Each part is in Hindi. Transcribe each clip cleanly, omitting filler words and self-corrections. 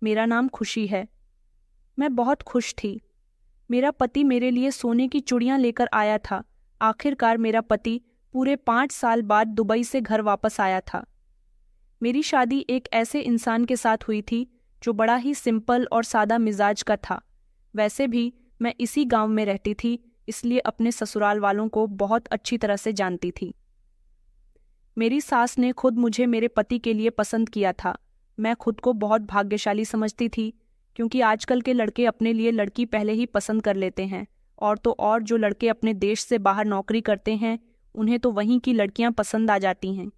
मेरा नाम खुशी है। मैं बहुत खुश थी। मेरा पति मेरे लिए सोने की चूड़ियां लेकर आया था। आखिरकार मेरा पति पूरे 5 साल बाद दुबई से घर वापस आया था। मेरी शादी एक ऐसे इंसान के साथ हुई थी जो बड़ा ही सिंपल और सादा मिजाज का था। वैसे भी मैं इसी गांव में रहती थी, इसलिए अपने ससुराल वालों को बहुत अच्छी तरह से जानती थी। मेरी सास ने खुद मुझे मेरे पति के लिए पसंद किया था। मैं खुद को बहुत भाग्यशाली समझती थी, क्योंकि आजकल के लड़के अपने लिए लड़की पहले ही पसंद कर लेते हैं। और तो और जो लड़के अपने देश से बाहर नौकरी करते हैं, उन्हें तो वहीं की लड़कियां पसंद आ जाती हैं।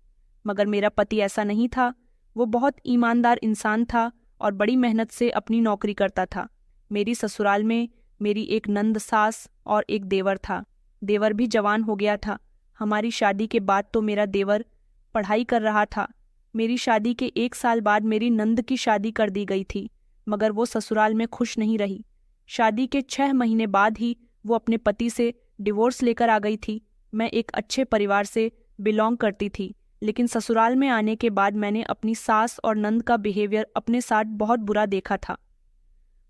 मगर मेरा पति ऐसा नहीं था। वो बहुत ईमानदार इंसान था और बड़ी मेहनत से अपनी नौकरी करता था। मेरी ससुराल में मेरी एक नंद सास और एक देवर था। देवर भी जवान हो गया था। हमारी शादी के बाद तो मेरा देवर पढ़ाई कर रहा था। मेरी शादी के 1 साल बाद मेरी नंद की शादी कर दी गई थी, मगर वो ससुराल में खुश नहीं रही। शादी के 6 महीने बाद ही वो अपने पति से डिवोर्स लेकर आ गई थी। मैं एक अच्छे परिवार से बिलोंग करती थी, लेकिन ससुराल में आने के बाद मैंने अपनी सास और नंद का बिहेवियर अपने साथ बहुत बुरा देखा था।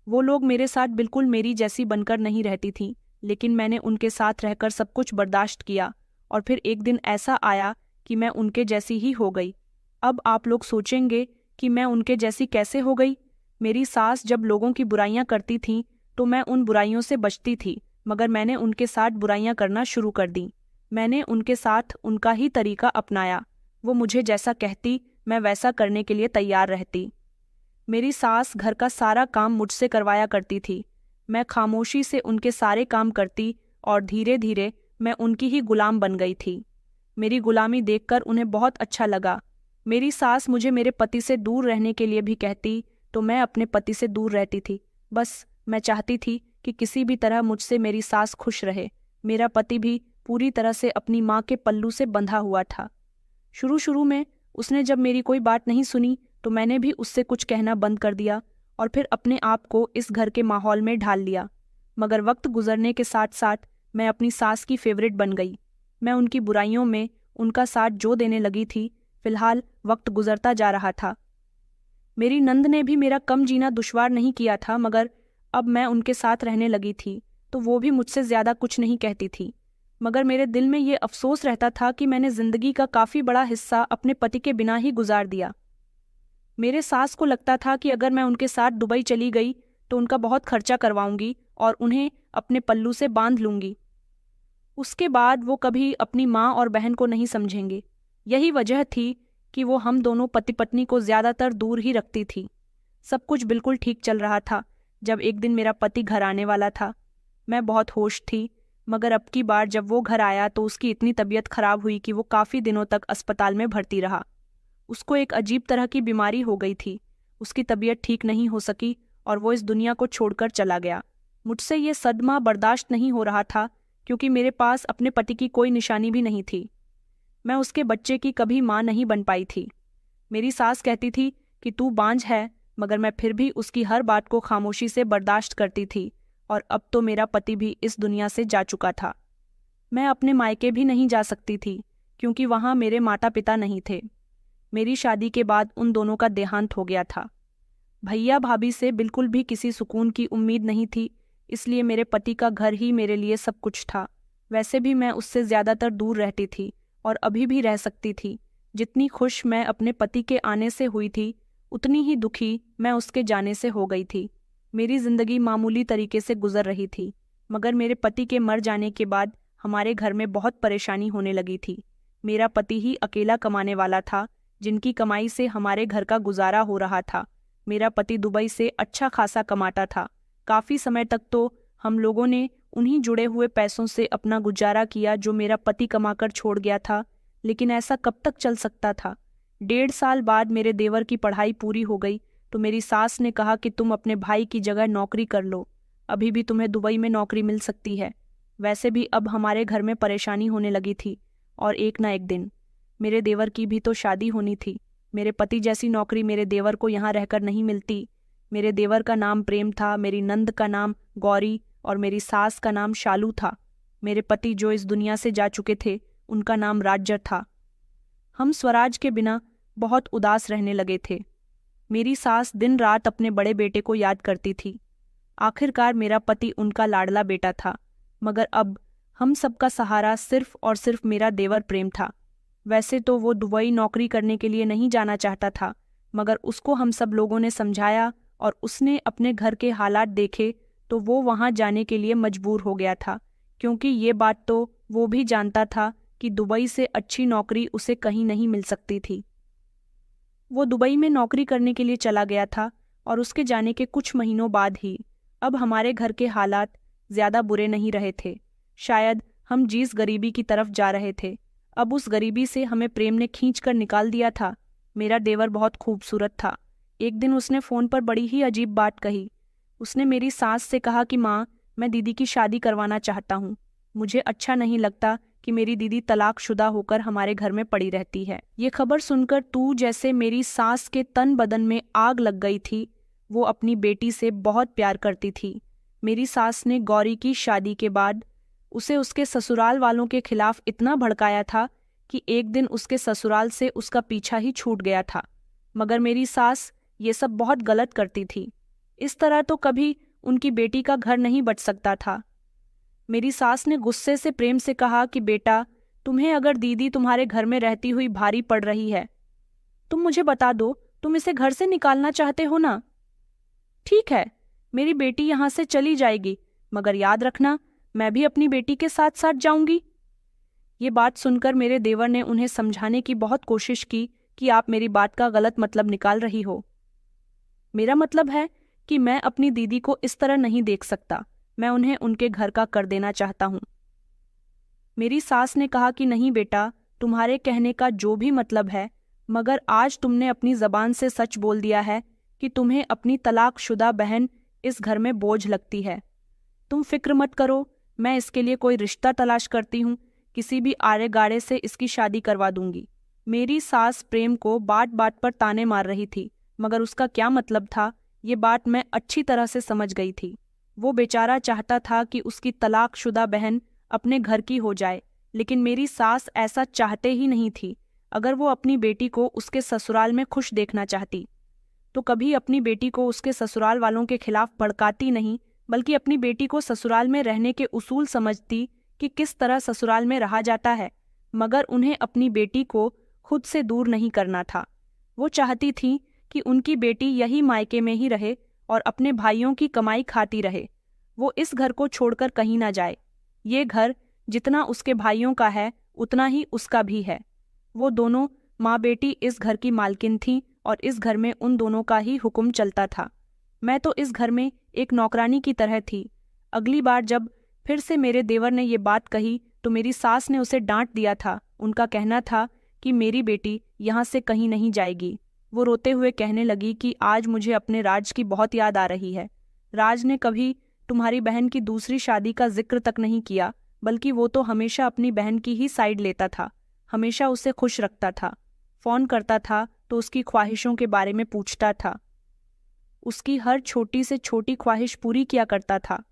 वो लोग मेरे साथ बिल्कुल मेरी जैसी बनकर नहीं रहती थीं, लेकिन मैंने उनके साथ रहकर सब कुछ बर्दाश्त किया। और फिर एक दिन ऐसा आया कि मैं उनके जैसी ही हो गई। अब आप लोग सोचेंगे कि मैं उनके जैसी कैसे हो गई। मेरी सास जब लोगों की बुराइयां करती थीं तो मैं उन बुराइयों से बचती थी, मगर मैंने उनके साथ बुराइयां करना शुरू कर दी। मैंने उनके साथ उनका ही तरीका अपनाया। वो मुझे जैसा कहती मैं वैसा करने के लिए तैयार रहती। मेरी सास घर का सारा काम मुझसे करवाया करती थी। मैं खामोशी से उनके सारे काम करती और धीरे धीरे मैं उनकी ही गुलाम बन गई थी। मेरी गुलामी देखकर उन्हें बहुत अच्छा लगा। मेरी सास मुझे मेरे पति से दूर रहने के लिए भी कहती, तो मैं अपने पति से दूर रहती थी। बस मैं चाहती थी कि किसी भी तरह मुझसे मेरी सास खुश रहे। मेरा पति भी पूरी तरह से अपनी माँ के पल्लू से बंधा हुआ था। शुरू शुरू में उसने जब मेरी कोई बात नहीं सुनी तो मैंने भी उससे कुछ कहना बंद कर दिया और फिर अपने आप को इस घर के माहौल में ढाल लिया। मगर वक्त गुजरने के साथ साथ मैं अपनी सास की फेवरेट बन गई। मैं उनकी बुराइयों में उनका साथ जो देने लगी थी। फिलहाल वक्त गुजरता जा रहा था। मेरी नंद ने भी मेरा कम जीना दुश्वार नहीं किया था, मगर अब मैं उनके साथ रहने लगी थी तो वो भी मुझसे ज्यादा कुछ नहीं कहती थी। मगर मेरे दिल में ये अफसोस रहता था कि मैंने जिंदगी का काफी बड़ा हिस्सा अपने पति के बिना ही गुजार दिया। मेरे सास को लगता था कि अगर मैं उनके साथ दुबई चली गई तो उनका बहुत खर्चा करवाऊंगी और उन्हें अपने पल्लू से बांध लूंगी। उसके बाद वो कभी अपनी माँ और बहन को नहीं समझेंगे। यही वजह थी कि वो हम दोनों पति पत्नी को ज्यादातर दूर ही रखती थी। सब कुछ बिल्कुल ठीक चल रहा था जब एक दिन मेरा पति घर आने वाला था। मैं बहुत होश थी, मगर अब की बार जब वो घर आया तो उसकी इतनी तबीयत खराब हुई कि वो काफी दिनों तक अस्पताल में भर्ती रहा। उसको एक अजीब तरह की बीमारी हो गई थी। उसकी तबीयत ठीक नहीं हो सकी और वो इस दुनिया को छोड़कर चला गया। मुझसे ये सदमा बर्दाश्त नहीं हो रहा था, क्योंकि मेरे पास अपने पति की कोई निशानी भी नहीं थी। मैं उसके बच्चे की कभी माँ नहीं बन पाई थी। मेरी सास कहती थी कि तू बांझ है, मगर मैं फिर भी उसकी हर बात को खामोशी से बर्दाश्त करती थी। और अब तो मेरा पति भी इस दुनिया से जा चुका था। मैं अपने मायके भी नहीं जा सकती थी, क्योंकि वहाँ मेरे माता पिता नहीं थे। मेरी शादी के बाद उन दोनों का देहांत हो गया था। भैया भाभी से बिल्कुल भी किसी सुकून की उम्मीद नहीं थी, इसलिए मेरे पति का घर ही मेरे लिए सब कुछ था। वैसे भी मैं उससे ज्यादातर दूर रहती थी और अभी भी रह सकती थी। जितनी खुश मैं अपने पति के आने से हुई थी, उतनी ही दुखी मैं उसके जाने से हो गई थी। मेरी जिंदगी मामूली तरीके से गुजर रही थी, मगर मेरे पति के मर जाने के बाद हमारे घर में बहुत परेशानी होने लगी थी। मेरा पति ही अकेला कमाने वाला था, जिनकी कमाई से हमारे घर का गुजारा हो रहा था। मेरा पति दुबई से अच्छा खासा कमाता था। काफी समय तक तो हम लोगों ने उन्हीं जुड़े हुए पैसों से अपना गुजारा किया जो मेरा पति कमाकर छोड़ गया था। लेकिन ऐसा कब तक चल सकता था। 1.5 साल बाद मेरे देवर की पढ़ाई पूरी हो गई तो मेरी सास ने कहा कि तुम अपने भाई की जगह नौकरी कर लो, अभी भी तुम्हें दुबई में नौकरी मिल सकती है। वैसे भी अब हमारे घर में परेशानी होने लगी थी और एक ना एक दिन मेरे देवर की भी तो शादी होनी थी। मेरे पति जैसी नौकरी मेरे देवर को यहाँ रहकर नहीं मिलती। मेरे देवर का नाम प्रेम था, मेरी नंद का नाम गौरी और मेरी सास का नाम शालू था। मेरे पति जो इस दुनिया से जा चुके थे, उनका नाम राज्य था। हम स्वराज के बिना बहुत उदास रहने लगे थे। मेरी सास दिन रात अपने बड़े बेटे को याद करती थी। आखिरकार मेरा पति उनका लाडला बेटा था, मगर अब हम सबका सहारा सिर्फ और सिर्फ मेरा देवर प्रेम था। वैसे तो वो दुबई नौकरी करने के लिए नहीं जाना चाहता था, मगर उसको हम सब लोगों ने समझाया और उसने अपने घर के हालात देखे तो वो वहाँ जाने के लिए मजबूर हो गया था, क्योंकि ये बात तो वो भी जानता था कि दुबई से अच्छी नौकरी उसे कहीं नहीं मिल सकती थी। वो दुबई में नौकरी करने के लिए चला गया था और उसके जाने के कुछ महीनों बाद ही अब हमारे घर के हालात ज़्यादा बुरे नहीं रहे थे। शायद हम जिस गरीबी की तरफ जा रहे थे, अब उस गरीबी से हमें प्रेम ने खींच कर निकाल दिया था। मेरा देवर बहुत खूबसूरत था। एक दिन उसने फ़ोन पर बड़ी ही अजीब बात कही। उसने मेरी सास से कहा कि माँ, मैं दीदी की शादी करवाना चाहता हूँ। मुझे अच्छा नहीं लगता कि मेरी दीदी तलाकशुदा होकर हमारे घर में पड़ी रहती है। ये खबर सुनकर तू जैसे मेरी सास के तन बदन में आग लग गई थी। वो अपनी बेटी से बहुत प्यार करती थी। मेरी सास ने गौरी की शादी के बाद उसे उसके ससुराल वालों के खिलाफ इतना भड़काया था कि एक दिन उसके ससुराल से उसका पीछा ही छूट गया था। मगर मेरी सास ये सब बहुत गलत करती थी। इस तरह तो कभी उनकी बेटी का घर नहीं बच सकता था। मेरी सास ने गुस्से से प्रेम से कहा कि बेटा, तुम्हें अगर दीदी तुम्हारे घर में रहती हुई भारी पड़ रही है, तुम मुझे बता दो, तुम इसे घर से निकालना चाहते हो ना? ठीक है, मेरी बेटी यहाँ से चली जाएगी, मगर याद रखना, मैं भी अपनी बेटी के साथ साथ जाऊंगी। ये बात सुनकर मेरे देवर ने उन्हें समझाने की बहुत कोशिश की कि आप मेरी बात का गलत मतलब निकाल रही हो। मेरा मतलब है कि मैं अपनी दीदी को इस तरह नहीं देख सकता। मैं उन्हें उनके घर का कर देना चाहता हूँ। मेरी सास ने कहा कि नहीं बेटा, तुम्हारे कहने का जो भी मतलब है, मगर आज तुमने अपनी जबान से सच बोल दिया है कि तुम्हें अपनी तलाकशुदा बहन इस घर में बोझ लगती है। तुम फिक्र मत करो, मैं इसके लिए कोई रिश्ता तलाश करती हूँ, किसी भी आड़े गाड़े से इसकी शादी करवा दूंगी। मेरी सास प्रेम को बात बात पर ताने मार रही थी, मगर उसका क्या मतलब था, ये बात मैं अच्छी तरह से समझ गई थी। वो बेचारा चाहता था कि उसकी तलाकशुदा बहन अपने घर की हो जाए, लेकिन मेरी सास ऐसा चाहते ही नहीं थी। अगर वो अपनी बेटी को उसके ससुराल में खुश देखना चाहती, तो कभी अपनी बेटी को उसके ससुराल वालों के खिलाफ भड़काती नहीं, बल्कि अपनी बेटी को ससुराल में रहने के उसूल समझती कि किस तरह ससुराल में रहा जाता है। मगर उन्हें अपनी बेटी को खुद से दूर नहीं करना था। वो चाहती थी कि उनकी बेटी यही मायके में ही रहे और अपने भाइयों की कमाई खाती रहे। वो इस घर को छोड़कर कहीं ना जाए। ये घर जितना उसके भाइयों का है, उतना ही उसका भी है। वो दोनों माँ बेटी इस घर की मालकिन थीं और इस घर में उन दोनों का ही हुक्म चलता था। मैं तो इस घर में एक नौकरानी की तरह थी। अगली बार जब फिर से मेरे देवर ने ये बात कही तो मेरी सास ने उसे डांट दिया था। उनका कहना था कि मेरी बेटी यहाँ से कहीं नहीं जाएगी। वो रोते हुए कहने लगी कि आज मुझे अपने राज की बहुत याद आ रही है। राज ने कभी तुम्हारी बहन की दूसरी शादी का जिक्र तक नहीं किया, बल्कि वो तो हमेशा अपनी बहन की ही साइड लेता था, हमेशा उसे खुश रखता था। फ़ोन करता था तो उसकी ख्वाहिशों के बारे में पूछता था, उसकी हर छोटी से छोटी ख्वाहिश पूरी किया करता था।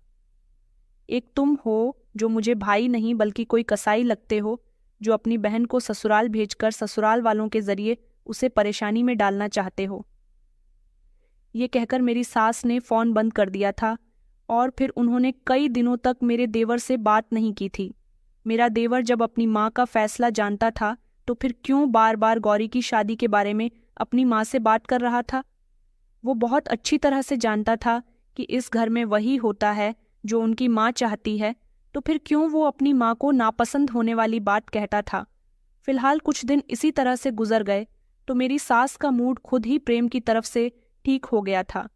एक तुम हो जो मुझे भाई नहीं बल्कि कोई कसाई लगते हो, जो अपनी बहन को ससुराल भेजकर ससुराल वालों के जरिए उसे परेशानी में डालना चाहते हो। ये कहकर मेरी सास ने फ़ोन बंद कर दिया था और फिर उन्होंने कई दिनों तक मेरे देवर से बात नहीं की थी। मेरा देवर जब अपनी माँ का फैसला जानता था तो फिर क्यों बार बार गौरी की शादी के बारे में अपनी माँ से बात कर रहा था? वो बहुत अच्छी तरह से जानता था कि इस घर में वही होता है जो उनकी माँ चाहती है, तो फिर क्यों वो अपनी माँ को नापसंद होने वाली बात कहता था। फिलहाल कुछ दिन इसी तरह से गुजर गए तो मेरी सास का मूड खुद ही प्रेम की तरफ से ठीक हो गया था।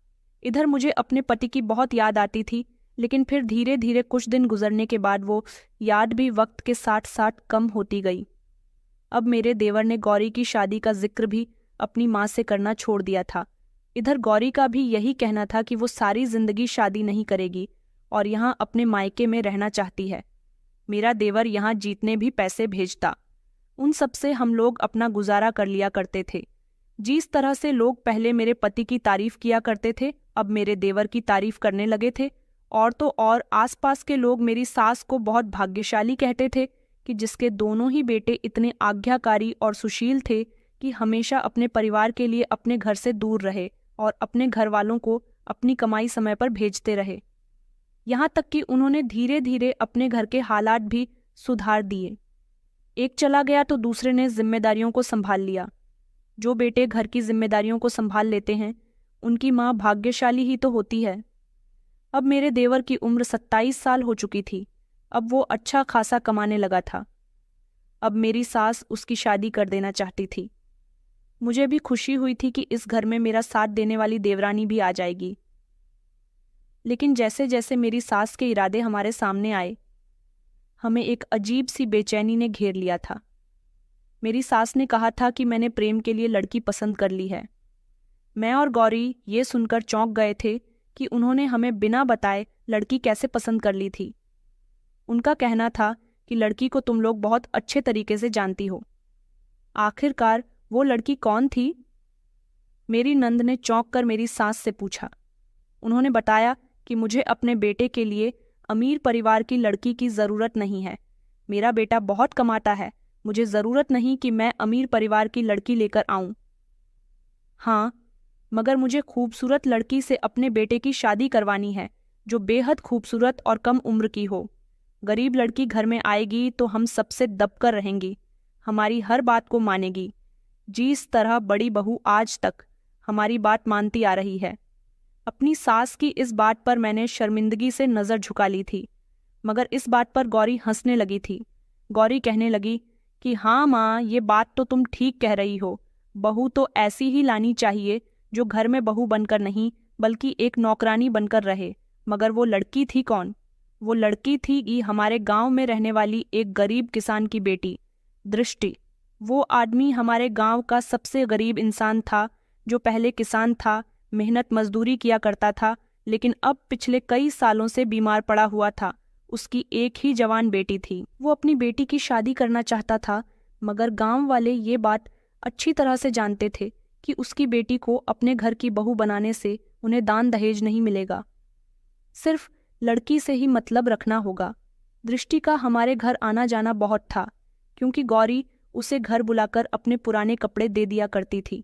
इधर मुझे अपने पति की बहुत याद आती थी, लेकिन फिर धीरे धीरे कुछ दिन गुजरने के बाद वो याद भी वक्त के साथ साथ कम होती गई। अब मेरे देवर ने गौरी की शादी का जिक्र भी अपनी माँ से करना छोड़ दिया था। इधर गौरी का भी यही कहना था कि वो सारी जिंदगी शादी नहीं करेगी और यहाँ अपने मायके में रहना चाहती है। मेरा देवर यहाँ जीतने भी पैसे भेजता। उन सब से हम लोग अपना गुजारा कर लिया करते थे। जिस तरह से लोग पहले मेरे पति की तारीफ किया करते थे, अब मेरे देवर की तारीफ करने लगे थे। और तो और आसपास के लोग मेरी सास को बहुत भाग्यशाली कहते थे कि जिसके दोनों ही बेटे इतने आज्ञाकारी और सुशील थे कि हमेशा अपने परिवार के लिए अपने घर से दूर रहे और अपने घर वालों को अपनी कमाई समय पर भेजते रहे। यहाँ तक कि उन्होंने धीरे धीरे अपने घर के हालात भी सुधार दिए। एक चला गया तो दूसरे ने जिम्मेदारियों को संभाल लिया। जो बेटे घर की जिम्मेदारियों को संभाल लेते हैं उनकी माँ भाग्यशाली ही तो होती है। अब मेरे देवर की उम्र 27 साल हो चुकी थी। अब वो अच्छा खासा कमाने लगा था। अब मेरी सास उसकी शादी कर देना चाहती थी। मुझे भी खुशी हुई थी कि इस घर में मेरा साथ देने वाली देवरानी भी आ जाएगी। लेकिन जैसे जैसे मेरी सास के इरादे हमारे सामने आए, हमें एक अजीब सी बेचैनी ने घेर लिया था। मेरी सास ने कहा था कि मैंने प्रेम के लिए लड़की पसंद कर ली है। मैं और गौरी ये सुनकर चौंक गए थे कि उन्होंने हमें बिना बताए लड़की कैसे पसंद कर ली थी। उनका कहना था कि लड़की को तुम लोग बहुत अच्छे तरीके से जानती हो। आखिरकार वो लड़की कौन थी? मेरी नंद ने चौंक कर मेरी सास से पूछा। उन्होंने बताया कि मुझे अपने बेटे के लिए अमीर परिवार की लड़की की ज़रूरत नहीं है। मेरा बेटा बहुत कमाता है, मुझे ज़रूरत नहीं कि मैं अमीर परिवार की लड़की लेकर आऊं। हाँ, मगर मुझे खूबसूरत लड़की से अपने बेटे की शादी करवानी है, जो बेहद खूबसूरत और कम उम्र की हो। गरीब लड़की घर में आएगी तो हम सबसे दबकर रहेंगी, हमारी हर बात को मानेगी। जिस तरह बड़ी बहू आज तक हमारी बात मानती आ रही है। अपनी सास की इस बात पर मैंने शर्मिंदगी से नज़र झुका ली थी, मगर इस बात पर गौरी हंसने लगी थी। गौरी कहने लगी कि हाँ माँ, ये बात तो तुम ठीक कह रही हो। बहू तो ऐसी ही लानी चाहिए जो घर में बहू बनकर नहीं बल्कि एक नौकरानी बनकर रहे। मगर वो लड़की थी कौन? वो लड़की थी कि हमारे गांव में रहने वाली एक गरीब किसान की बेटी, दृष्टि। वो आदमी हमारे गांव का सबसे गरीब इंसान था, जो पहले किसान था, मेहनत मजदूरी किया करता था, लेकिन अब पिछले कई सालों से बीमार पड़ा हुआ था। उसकी एक ही जवान बेटी थी। वो अपनी बेटी की शादी करना चाहता था, मगर गांव वाले ये बात अच्छी तरह से जानते थे कि उसकी बेटी को अपने घर की बहू बनाने से उन्हें दान दहेज नहीं मिलेगा, सिर्फ लड़की से ही मतलब रखना होगा। दृष्टि का हमारे घर आना जाना बहुत था, क्योंकि गौरी उसे घर बुलाकर अपने पुराने कपड़े दे दिया करती थी।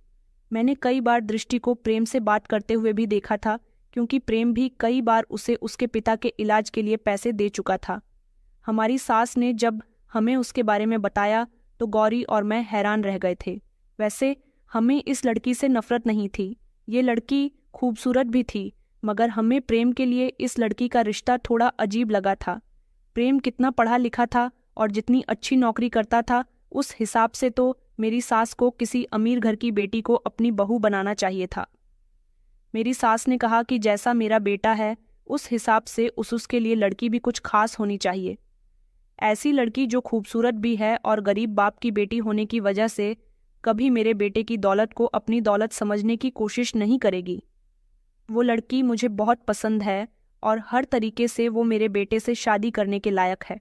मैंने कई बार दृष्टि को प्रेम से बात करते हुए भी देखा था, क्योंकि प्रेम भी कई बार उसे उसके पिता के इलाज के लिए पैसे दे चुका था। हमारी सास ने जब हमें उसके बारे में बताया तो गौरी और मैं हैरान रह गए थे। वैसे हमें इस लड़की से नफरत नहीं थी, ये लड़की खूबसूरत भी थी, मगर हमें प्रेम के लिए इस लड़की का रिश्ता थोड़ा अजीब लगा था। प्रेम कितना पढ़ा लिखा था और जितनी अच्छी नौकरी करता था, उस हिसाब से तो मेरी सास को किसी अमीर घर की बेटी को अपनी बहू बनाना चाहिए था। मेरी सास ने कहा कि जैसा मेरा बेटा है उस हिसाब से उसके लिए लड़की भी कुछ खास होनी चाहिए। ऐसी लड़की जो खूबसूरत भी है और गरीब बाप की बेटी होने की वजह से कभी मेरे बेटे की दौलत को अपनी दौलत समझने की कोशिश नहीं करेगी। वो लड़की मुझे बहुत पसंद है और हर तरीके से वो मेरे बेटे से शादी करने के लायक है।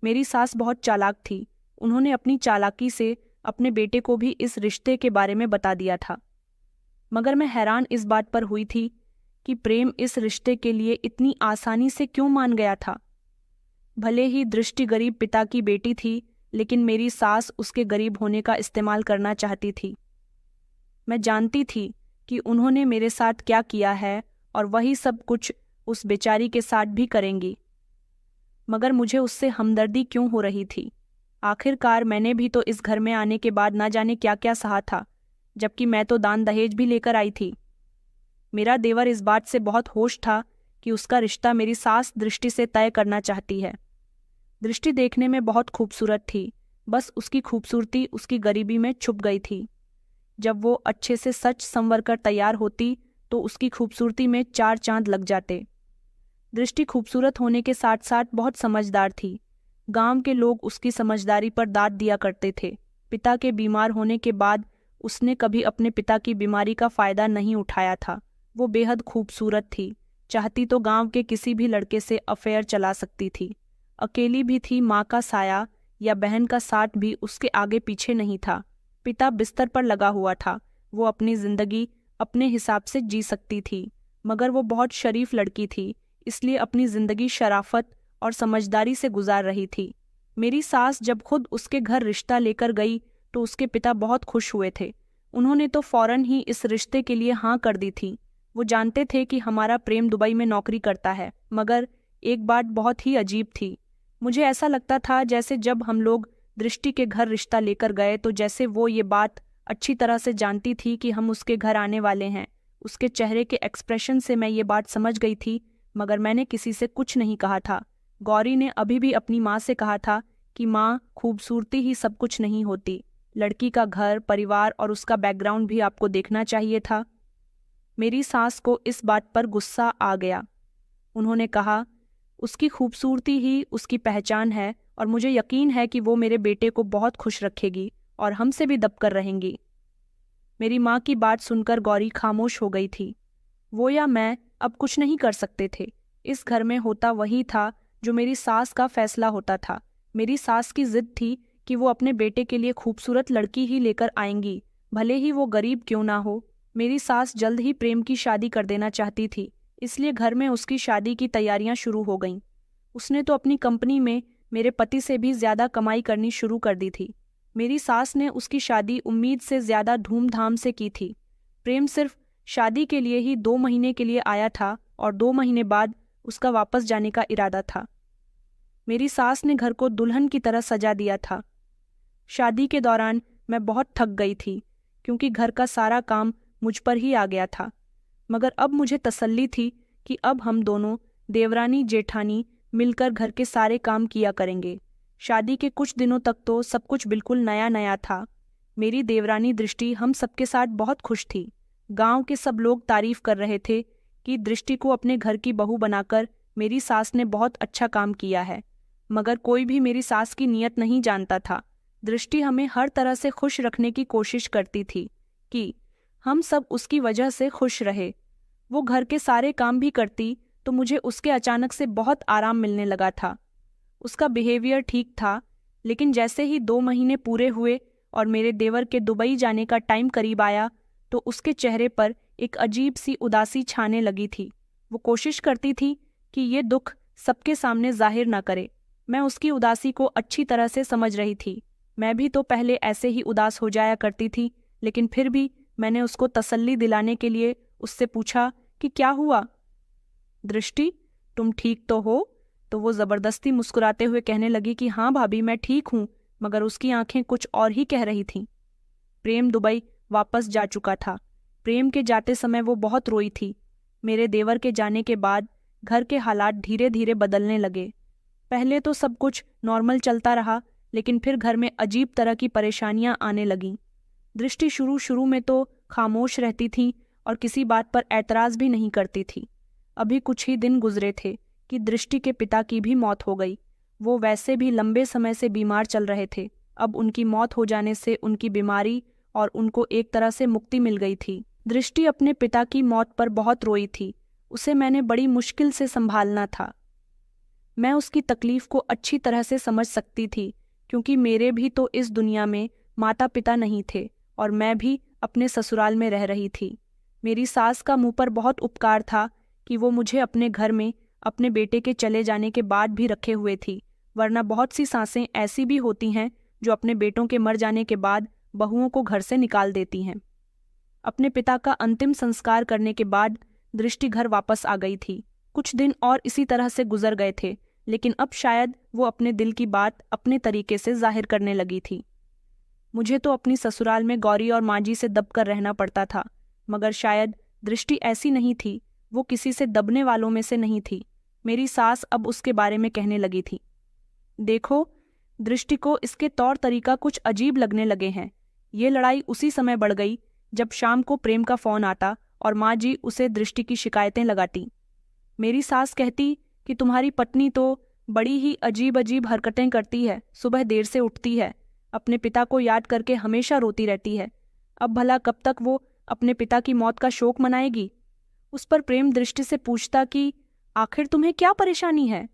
मेरी सास बहुत चालाक थी। उन्होंने अपनी चालाकी से अपने बेटे को भी इस रिश्ते के बारे में बता दिया था। मगर मैं हैरान इस बात पर हुई थी कि प्रेम इस रिश्ते के लिए इतनी आसानी से क्यों मान गया था। भले ही दृष्टि गरीब पिता की बेटी थी, लेकिन मेरी सास उसके गरीब होने का इस्तेमाल करना चाहती थी। मैं जानती थी कि उन्होंने मेरे साथ क्या किया है और वही सब कुछ उस बेचारी के साथ भी करेंगी, मगर मुझे उससे हमदर्दी क्यों हो रही थी। आखिरकार मैंने भी तो इस घर में आने के बाद ना जाने क्या क्या सहा था, जबकि मैं तो दान दहेज भी लेकर आई थी। मेरा देवर इस बात से बहुत होश था कि उसका रिश्ता मेरी सास दृष्टि से तय करना चाहती है। दृष्टि देखने में बहुत खूबसूरत थी, बस उसकी खूबसूरती उसकी गरीबी में छुप गई थी। जब वो अच्छे से सच संवर कर तैयार होती तो उसकी खूबसूरती में 4 चांद लग जाते। दृष्टि खूबसूरत होने के साथ साथ बहुत समझदार थी। गांव के लोग उसकी समझदारी पर दाद दिया करते थे। पिता के बीमार होने के बाद उसने कभी अपने पिता की बीमारी का फायदा नहीं उठाया था। वो बेहद खूबसूरत थी, चाहती तो गांव के किसी भी लड़के से अफेयर चला सकती थी। अकेली भी थी, माँ का साया या बहन का साथ भी उसके आगे पीछे नहीं था। पिता बिस्तर पर लगा हुआ था, वो अपनी जिंदगी अपने हिसाब से जी सकती थी, मगर वो बहुत शरीफ लड़की थी, इसलिए अपनी जिंदगी शराफत और समझदारी से गुजार रही थी। मेरी सास जब खुद उसके घर रिश्ता लेकर गई तो उसके पिता बहुत खुश हुए थे। उन्होंने तो फौरन ही इस रिश्ते के लिए हाँ कर दी थी। वो जानते थे कि हमारा प्रेम दुबई में नौकरी करता है, मगर एक बात बहुत ही अजीब थी। मुझे ऐसा लगता था जैसे जब हम लोग दृष्टि के घर रिश्ता लेकर गए तो जैसे वो ये बात अच्छी तरह से जानती थी कि हम उसके घर आने वाले हैं। उसके चेहरे के एक्सप्रेशन से मैं ये बात समझ गई थी, मगर मैंने किसी से कुछ नहीं कहा था। गौरी ने अभी भी अपनी माँ से कहा था कि माँ, खूबसूरती ही सब कुछ नहीं होती, लड़की का घर, परिवार और उसका बैकग्राउंड भी आपको देखना चाहिए था। मेरी सास को इस बात पर गुस्सा आ गया। उन्होंने कहा, उसकी खूबसूरती ही उसकी पहचान है और मुझे यकीन है कि वो मेरे बेटे को बहुत खुश रखेगी और हमसे भी दबकर रहेंगी। मेरी माँ की बात सुनकर गौरी खामोश हो गई थी। वो या मैं अब कुछ नहीं कर सकते थे। इस घर में होता वही था जो मेरी सास का फैसला होता था। मेरी सास की जिद थी कि वो अपने बेटे के लिए खूबसूरत लड़की ही लेकर आएंगी, भले ही वो गरीब क्यों ना हो। मेरी सास जल्द ही प्रेम की शादी कर देना चाहती थी, इसलिए घर में उसकी शादी की तैयारियां शुरू हो गईं। उसने तो अपनी कंपनी में मेरे पति से भी ज्यादा कमाई करनी शुरू कर दी थी। मेरी सास ने उसकी शादी उम्मीद से ज्यादा धूमधाम से की थी। प्रेम सिर्फ शादी के लिए ही 2 महीने के लिए आया था और 2 महीने बाद उसका वापस जाने का इरादा था। मेरी सास ने घर को दुल्हन की तरह सजा दिया था। शादी के दौरान मैं बहुत थक गई थी क्योंकि घर का सारा काम मुझ पर ही आ गया था, मगर अब मुझे तसल्ली थी कि अब हम दोनों देवरानी जेठानी मिलकर घर के सारे काम किया करेंगे। शादी के कुछ दिनों तक तो सब कुछ बिल्कुल नया नया था। मेरी देवरानी दृष्टि हम सबके साथ बहुत खुश थी। गांव के सब लोग तारीफ कर रहे थे कि दृष्टि को अपने घर की बहू बनाकर मेरी सास ने बहुत अच्छा काम किया है, मगर कोई भी मेरी सास की नीयत नहीं जानता था। दृष्टि हमें हर तरह से खुश रखने की कोशिश करती थी कि हम सब उसकी वजह से खुश रहे। वो घर के सारे काम भी करती तो मुझे उसके अचानक से बहुत आराम मिलने लगा था। उसका बिहेवियर ठीक था, लेकिन जैसे ही 2 महीने पूरे हुए और मेरे देवर के दुबई जाने का टाइम करीब आया तो उसके चेहरे पर एक अजीब सी उदासी छाने लगी थी। वो कोशिश करती थी कि ये दुख सबके सामने जाहिर ना करे। मैं उसकी उदासी को अच्छी तरह से समझ रही थी। मैं भी तो पहले ऐसे ही उदास हो जाया करती थी, लेकिन फिर भी मैंने उसको तसल्ली दिलाने के लिए उससे पूछा कि क्या हुआ दृष्टि, तुम ठीक तो हो? तो वो जबरदस्ती मुस्कुराते हुए कहने लगी कि हाँ भाभी, मैं ठीक हूँ, मगर उसकी आंखें कुछ और ही कह रही थीं। प्रेम दुबई वापस जा चुका था। प्रेम के जाते समय वो बहुत रोई थी। मेरे देवर के जाने के बाद घर के हालात धीरे धीरे बदलने लगे। पहले तो सब कुछ नॉर्मल चलता रहा, लेकिन फिर घर में अजीब तरह की परेशानियां आने लगीं। दृष्टि शुरू शुरू में तो खामोश रहती थी और किसी बात पर ऐतराज भी नहीं करती थी। अभी कुछ ही दिन गुजरे थे कि दृष्टि के पिता की भी मौत हो गई। वो वैसे भी लंबे समय से बीमार चल रहे थे। अब उनकी मौत हो जाने से उनकी बीमारी और उनको एक तरह से मुक्ति मिल गई थी। दृष्टि अपने पिता की मौत पर बहुत रोई थी। उसे मैंने बड़ी मुश्किल से संभालना था। मैं उसकी तकलीफ को अच्छी तरह से समझ सकती थी, क्योंकि मेरे भी तो इस दुनिया में माता पिता नहीं थे और मैं भी अपने ससुराल में रह रही थी। मेरी सास का मुंह पर बहुत उपकार था कि वो मुझे अपने घर में अपने बेटे के चले जाने के बाद भी रखे हुए थी, वरना बहुत सी सासें ऐसी भी होती हैं जो अपने बेटों के मर जाने के बाद बहुओं को घर से निकाल देती हैं। अपने पिता का अंतिम संस्कार करने के बाद दृष्टि घर वापस आ गई थी। कुछ दिन और इसी तरह से गुजर गए थे, लेकिन अब शायद वो अपने दिल की बात अपने तरीके से जाहिर करने लगी थी। मुझे तो अपनी ससुराल में गौरी और मांझी से दबकर रहना पड़ता था, मगर शायद दृष्टि ऐसी नहीं थी। वो किसी से दबने वालों में से नहीं थी। मेरी सास अब उसके बारे में कहने लगी थी, देखो, दृष्टि को इसके तौर तरीका कुछ अजीब लगने लगे हैं। ये लड़ाई उसी समय बढ़ गई जब शाम को प्रेम का फोन आता और माँ जी उसे दृष्टि की शिकायतें लगाती। मेरी सास कहती कि तुम्हारी पत्नी तो बड़ी ही अजीब अजीब हरकतें करती है, सुबह देर से उठती है, अपने पिता को याद करके हमेशा रोती रहती है। अब भला कब तक वो अपने पिता की मौत का शोक मनाएगी? उस पर प्रेम दृष्टि से पूछता कि आखिर तुम्हें क्या परेशानी है?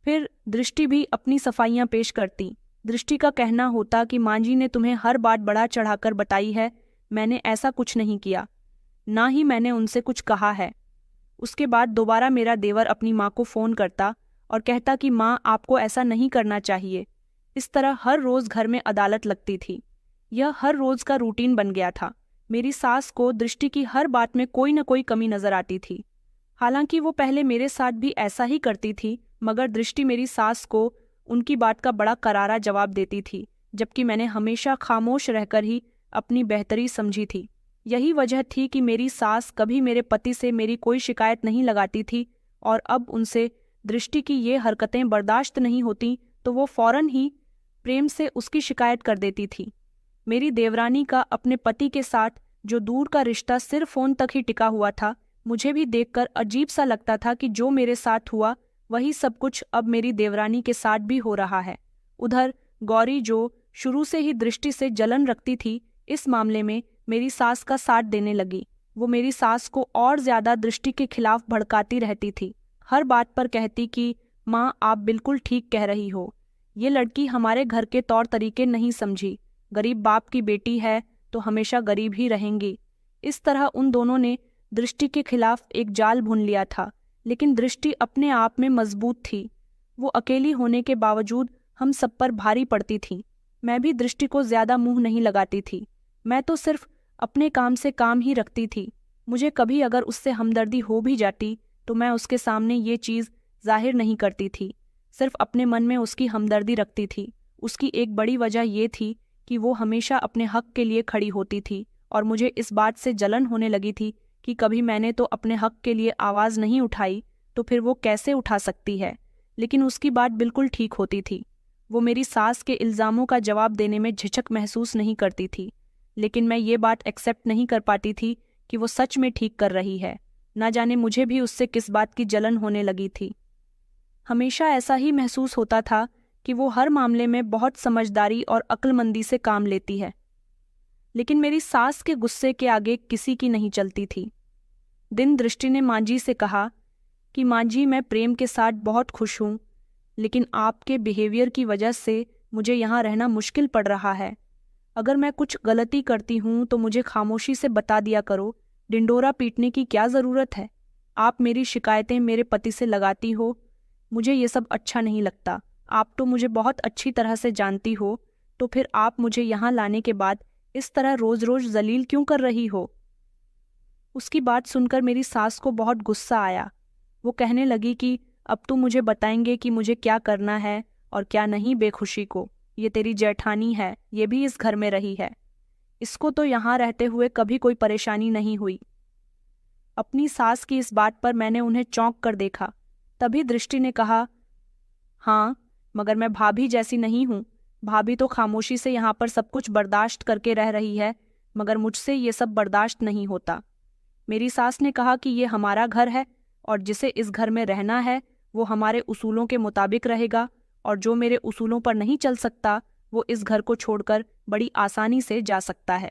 फिर दृष्टि भी अपनी सफाइयां पेश करती। दृष्टि का कहना होता कि माँ जी ने तुम्हें हर बात बढ़ा चढ़ाकर बताई है, मैंने ऐसा कुछ नहीं किया, ना ही मैंने उनसे कुछ कहा है। उसके बाद दोबारा मेरा देवर अपनी माँ को फ़ोन करता और कहता कि माँ, आपको ऐसा नहीं करना चाहिए। इस तरह हर रोज़ घर में अदालत लगती थी। यह हर रोज का रूटीन बन गया था। मेरी सास को दृष्टि की हर बात में कोई न कोई कमी नजर आती थी। हालांकि वो पहले मेरे साथ भी ऐसा ही करती थी, मगर दृष्टि मेरी सास को उनकी बात का बड़ा करारा जवाब देती थी, जबकि मैंने हमेशा खामोश रहकर ही अपनी बेहतरी समझी थी। यही वजह थी कि मेरी सास कभी मेरे पति से मेरी कोई शिकायत नहीं लगाती थी, और अब उनसे दृष्टि की ये हरकतें बर्दाश्त नहीं होती तो वो फौरन ही प्रेम से उसकी शिकायत कर देती थी। मेरी देवरानी का अपने पति के साथ जो दूर का रिश्ता सिर्फ फोन तक ही टिका हुआ था, मुझे भी देखकर अजीब सा लगता था कि जो मेरे साथ हुआ वही सब कुछ अब मेरी देवरानी के साथ भी हो रहा है। उधर गौरी, जो शुरू से ही दृष्टि से जलन रखती थी, इस मामले में मेरी सास का साथ देने लगी। वो मेरी सास को और ज्यादा दृष्टि के खिलाफ भड़काती रहती थी। हर बात पर कहती कि माँ, आप बिल्कुल ठीक कह रही हो, ये लड़की हमारे घर के तौर तरीके नहीं समझी, गरीब बाप की बेटी है तो हमेशा गरीब ही रहेंगी। इस तरह उन दोनों ने दृष्टि के खिलाफ एक जाल बुन लिया था, लेकिन दृष्टि अपने आप में मजबूत थी। वो अकेली होने के बावजूद हम सब पर भारी पड़ती थी। मैं भी दृष्टि को ज्यादा मुंह नहीं लगाती थी। मैं तो सिर्फ अपने काम से काम ही रखती थी। मुझे कभी अगर उससे हमदर्दी हो भी जाती तो मैं उसके सामने ये चीज़ जाहिर नहीं करती थी, सिर्फ अपने मन में उसकी हमदर्दी रखती थी। उसकी एक बड़ी वजह ये थी कि वो हमेशा अपने हक के लिए खड़ी होती थी, और मुझे इस बात से जलन होने लगी थी कि कभी मैंने तो अपने हक के लिए आवाज़ नहीं उठाई, तो फिर वो कैसे उठा सकती है। लेकिन उसकी बात बिल्कुल ठीक होती थी। वो मेरी सास के इल्ज़ामों का जवाब देने में झिझक महसूस नहीं करती थी, लेकिन मैं ये बात एक्सेप्ट नहीं कर पाती थी कि वो सच में ठीक कर रही है। ना जाने मुझे भी उससे किस बात की जलन होने लगी थी। हमेशा ऐसा ही महसूस होता था कि वो हर मामले में बहुत समझदारी और अक्लमंदी से काम लेती है, लेकिन मेरी सास के गुस्से के आगे किसी की नहीं चलती थी। दिन दृष्टि ने माँ जी से कहा कि माँ जी, मैं प्रेम के साथ बहुत खुश हूँ, लेकिन आपके बिहेवियर की वजह से मुझे यहाँ रहना मुश्किल पड़ रहा है। अगर मैं कुछ गलती करती हूँ तो मुझे खामोशी से बता दिया करो, डिंडोरा पीटने की क्या ज़रूरत है। आप मेरी शिकायतें मेरे पति से लगाती हो, मुझे ये सब अच्छा नहीं लगता। आप तो मुझे बहुत अच्छी तरह से जानती हो, तो फिर आप मुझे यहाँ लाने के बाद इस तरह रोज रोज जलील क्यों कर रही हो। उसकी बात सुनकर मेरी सास को बहुत गुस्सा आया। वो कहने लगी कि अब तू मुझे बताएंगे कि मुझे क्या करना है और क्या नहीं। बेखुशी को, ये तेरी जेठानी है, ये भी इस घर में रही है, इसको तो यहाँ रहते हुए कभी कोई परेशानी नहीं हुई। अपनी सास की इस बात पर मैंने उन्हें चौंक कर देखा। तभी दृष्टि ने कहा, हाँ, मगर मैं भाभी जैसी नहीं हूँ। भाभी तो खामोशी से यहाँ पर सब कुछ बर्दाश्त करके रह रही है, मगर मुझसे ये सब बर्दाश्त नहीं होता। मेरी सास ने कहा कि ये हमारा घर है और जिसे इस घर में रहना है वो हमारे उसूलों के मुताबिक रहेगा, और जो मेरे उसूलों पर नहीं चल सकता वो इस घर को छोड़कर बड़ी आसानी से जा सकता है।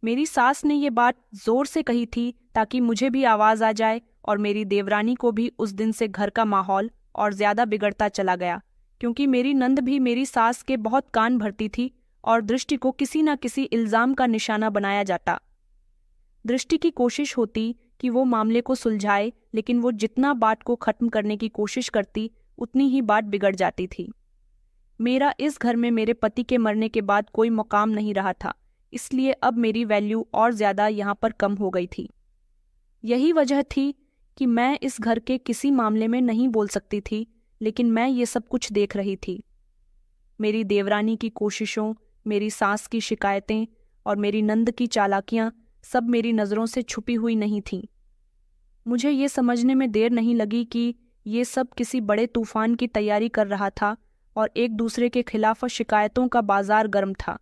मेरी सास ने ये बात जोर से कही थी ताकि मुझे भी आवाज़ आ जाए, और मेरी देवरानी को भी। उस दिन से घर का माहौल और ज़्यादा बिगड़ता चला गया, क्योंकि मेरी नंद भी मेरी सास के बहुत कान भरती थी और दृष्टि को किसी न किसी इल्ज़ाम का निशाना बनाया जाता। दृष्टि की कोशिश होती कि वो मामले को सुलझाए, लेकिन वो जितना बात को ख़त्म करने की कोशिश करती उतनी ही बात बिगड़ जाती थी। मेरा इस घर में मेरे पति के मरने के बाद कोई मुकाम नहीं रहा था, इसलिए अब मेरी वैल्यू और ज़्यादा यहाँ पर कम हो गई थी। यही वजह थी कि मैं इस घर के किसी मामले में नहीं बोल सकती थी, लेकिन मैं ये सब कुछ देख रही थी। मेरी देवरानी की कोशिशों, मेरी सास की शिकायतें और मेरी नंद की चालाकियाँ सब मेरी नज़रों से छुपी हुई नहीं थीं। मुझे ये समझने में देर नहीं लगी कि ये सब किसी बड़े तूफान की तैयारी कर रहा था और एक दूसरे के खिलाफ शिकायतों का बाजार गर्म था।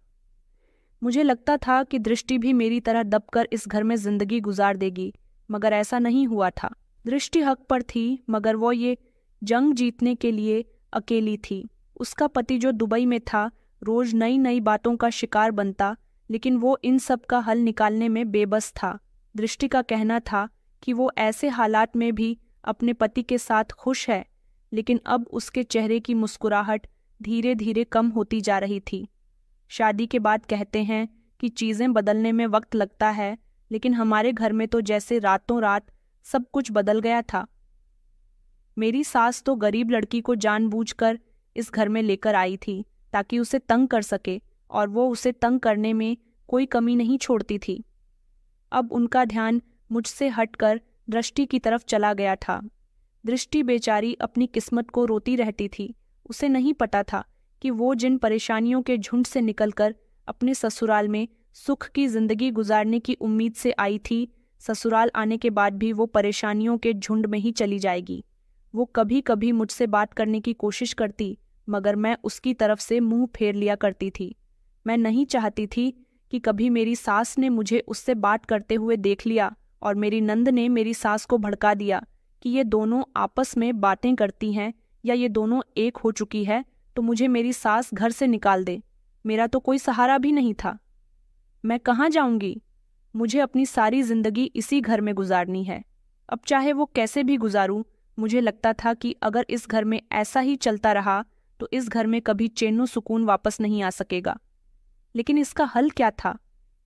मुझे लगता था कि दृष्टि भी मेरी तरह दबकर इस घर में जिंदगी गुजार देगी, मगर ऐसा नहीं हुआ था। दृष्टि हक पर थी, मगर वो ये जंग जीतने के लिए अकेली थी। उसका पति जो दुबई में था रोज नई नई बातों का शिकार बनता, लेकिन वो इन सब का हल निकालने में बेबस था। दृष्टि का कहना था कि वो ऐसे हालात में भी अपने पति के साथ खुश है, लेकिन अब उसके चेहरे की मुस्कुराहट धीरे धीरे कम होती जा रही थी। शादी के बाद कहते हैं कि चीज़ें बदलने में वक्त लगता है, लेकिन हमारे घर में तो जैसे रातों रात सब कुछ बदल गया था। मेरी सास तो गरीब लड़की को जानबूझकर इस घर में लेकर आई थी ताकि उसे तंग कर सके और वो उसे तंग करने में कोई कमी नहीं छोड़ती थी। अब उनका ध्यान मुझसे हटकर दृष्टि की तरफ चला गया था। दृष्टि बेचारी अपनी किस्मत को रोती रहती थी। उसे नहीं पता था कि वो जिन परेशानियों के झुंड से निकलकर अपने ससुराल में सुख की जिंदगी गुजारने की उम्मीद से आई थी, ससुराल आने के बाद भी वो परेशानियों के झुंड में ही चली जाएगी। वो कभी कभी मुझसे बात करने की कोशिश करती, मगर मैं उसकी तरफ से मुंह फेर लिया करती थी। मैं नहीं चाहती थी कि कभी मेरी सास ने मुझे उससे बात करते हुए देख लिया और मेरी नंद ने मेरी सास को भड़का दिया कि ये दोनों आपस में बातें करती हैं या ये दोनों एक हो चुकी है तो मुझे मेरी सास घर से निकाल दे। मेरा तो कोई सहारा भी नहीं था। मैं कहाँ जाऊंगी? मुझे अपनी सारी जिंदगी इसी घर में गुजारनी है। अब चाहे वो कैसे भी गुजारूं, मुझे लगता था कि अगर इस घर में ऐसा ही चलता रहा तो इस घर में कभी चैनो सुकून वापस नहीं आ सकेगा। लेकिन इसका हल क्या था?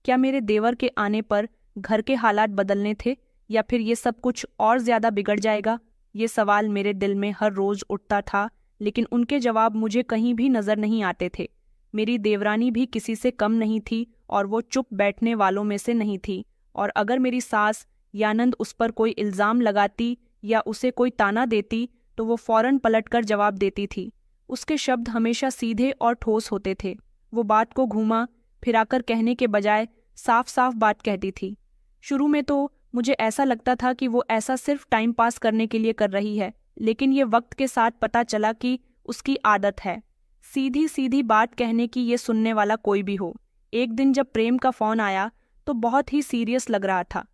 क्या मेरे देवर के आने पर घर के हालात बदलने थे या फिर ये सब कुछ और ज्यादा बिगड़ जाएगा? ये सवाल मेरे दिल में हर रोज उठता था, लेकिन उनके जवाब मुझे कहीं भी नजर नहीं आते थे। मेरी देवरानी भी किसी से कम नहीं थी और वो चुप बैठने वालों में से नहीं थी। और अगर मेरी सास या नंद उस पर कोई इल्जाम लगाती या उसे कोई ताना देती तो वो फौरन पलटकर जवाब देती थी। उसके शब्द हमेशा सीधे और ठोस होते थे। वो बात को घुमा फिराकर कहने के बजाय साफ साफ बात कहती थी। शुरू में तो मुझे ऐसा लगता था कि वो ऐसा सिर्फ टाइम पास करने के लिए कर रही है, लेकिन ये वक्त के साथ पता चला कि उसकी आदत है सीधी सीधी बात कहने की, ये सुनने वाला कोई भी हो। एक दिन जब प्रेम का फोन आया तो बहुत ही सीरियस लग रहा था।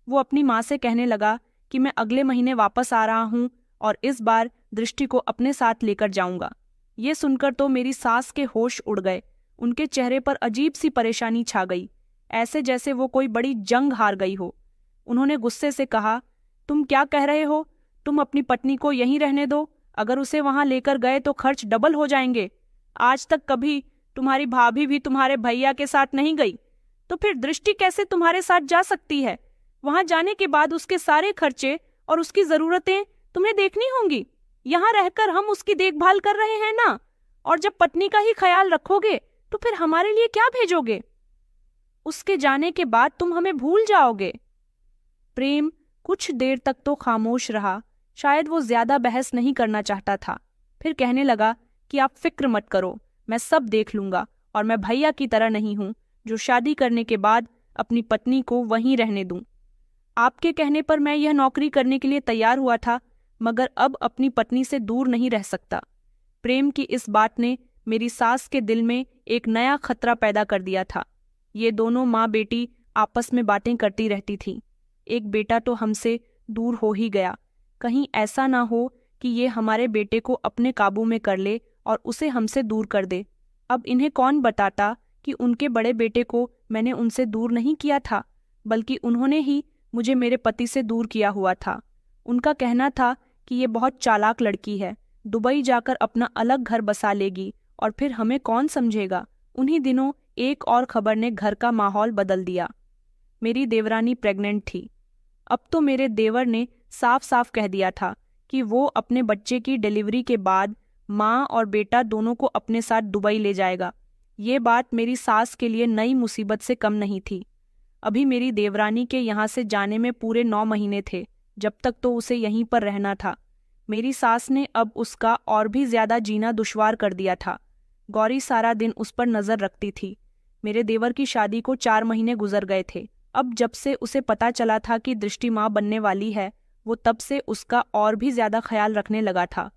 वो अपनी माँ से कहने लगा कि मैं अगले महीने वापस आ रहा हूँ और इस बार दृष्टि को अपने साथ लेकर जाऊंगा। ये सुनकर तो मेरी सास के होश उड़ गए। उनके चेहरे पर अजीब सी परेशानी छा गई, ऐसे जैसे वो कोई बड़ी जंग हार गई हो। उन्होंने गुस्से से कहा, तुम क्या कह रहे हो? तुम अपनी पत्नी को यहीं रहने दो। अगर उसे वहां लेकर गए तो खर्च डबल हो जाएंगे। आज तक कभी तुम्हारी भाभी भी तुम्हारे भैया के साथ नहीं गई, तो फिर दृष्टि कैसे तुम्हारे साथ जा सकती है? वहां जाने के बाद उसके सारे खर्चे और उसकी जरूरतें तुम्हें देखनी होंगी। यहाँ रहकर हम उसकी देखभाल कर रहे हैं ना, और जब पत्नी का ही ख्याल रखोगे तो फिर हमारे लिए क्या भेजोगे? उसके जाने के बाद तुम हमें भूल जाओगे। प्रेम कुछ देर तक तो खामोश रहा। शायद वो ज्यादा बहस नहीं करना चाहता था। फिर कहने लगा कि आप फिक्र मत करो, मैं सब देख लूंगा और मैं भैया की तरह नहीं हूं जो शादी करने के बाद अपनी पत्नी को वहीं रहने दूं। आपके कहने पर मैं यह नौकरी करने के लिए तैयार हुआ था, मगर अब अपनी पत्नी से दूर नहीं रह सकता। प्रेम की इस बात ने मेरी सास के दिल में एक नया खतरा पैदा कर दिया था। ये दोनों माँ बेटी आपस में बातें करती रहती थीं। एक बेटा तो हमसे दूर हो ही गया, कहीं ऐसा ना हो कि ये हमारे बेटे को अपने काबू में कर ले और उसे हमसे दूर कर दे। अब इन्हें कौन बताता कि उनके बड़े बेटे को मैंने उनसे दूर नहीं किया था, बल्कि उन्होंने ही मुझे मेरे पति से दूर किया हुआ था। उनका कहना था कि ये बहुत चालाक लड़की है, दुबई जाकर अपना अलग घर बसा लेगी और फिर हमें कौन समझेगा। उन्हीं दिनों एक और खबर ने घर का माहौल बदल दिया। मेरी देवरानी प्रेग्नेंट थी। अब तो मेरे देवर ने साफ साफ कह दिया था कि वो अपने बच्चे की डिलीवरी के बाद माँ और बेटा दोनों को अपने साथ दुबई ले जाएगा। ये बात मेरी सास के लिए नई मुसीबत से कम नहीं थी। अभी मेरी देवरानी के यहाँ से जाने में पूरे 9 महीने थे, जब तक तो उसे यहीं पर रहना था। मेरी सास ने अब उसका और भी ज्यादा जीना दुश्वार कर दिया था। गौरी सारा दिन उस पर नजर रखती थी। मेरे देवर की शादी को 4 महीने गुजर गए थे। अब जब से उसे पता चला था कि दृष्टि माँ बनने वाली है, वो तब से उसका और भी ज्यादा ख्याल रखने लगा था।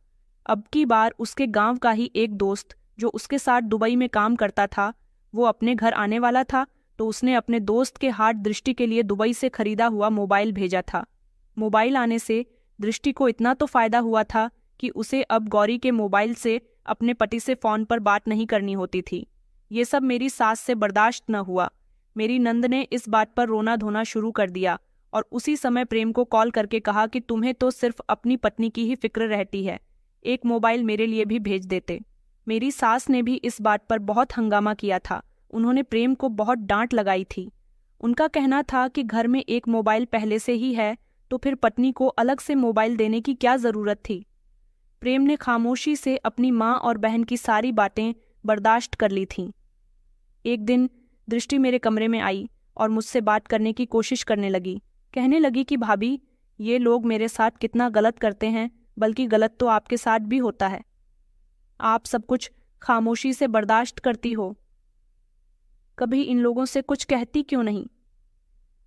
अब की बार उसके गांव का ही एक दोस्त जो उसके साथ दुबई में काम करता था, वो अपने घर आने वाला था, तो उसने अपने दोस्त के हाथ दृष्टि के लिए दुबई से खरीदा हुआ मोबाइल भेजा था। मोबाइल आने से दृष्टि को इतना तो फायदा हुआ था कि उसे अब गौरी के मोबाइल से अपने पति से फोन पर बात नहीं करनी होती थी। ये सब मेरी सास से बर्दाश्त न हुआ। मेरी नंद ने इस बात पर रोना धोना शुरू कर दिया और उसी समय प्रेम को कॉल करके कहा कि तुम्हें तो सिर्फ अपनी पत्नी की ही फिक्र रहती है, एक मोबाइल मेरे लिए भी भेज देते। मेरी सास ने भी इस बात पर बहुत हंगामा किया था। उन्होंने प्रेम को बहुत डांट लगाई थी। उनका कहना था कि घर में एक मोबाइल पहले से ही है, तो फिर पत्नी को अलग से मोबाइल देने की क्या जरूरत थी। प्रेम ने खामोशी से अपनी माँ और बहन की सारी बातें बर्दाश्त कर ली थीं। एक दिन दृष्टि मेरे कमरे में आई और मुझसे बात करने की कोशिश करने लगी। कहने लगी कि भाभी, ये लोग मेरे साथ कितना गलत करते हैं, बल्कि गलत तो आपके साथ भी होता है। आप सब कुछ खामोशी से बर्दाश्त करती हो, कभी इन लोगों से कुछ कहती क्यों नहीं?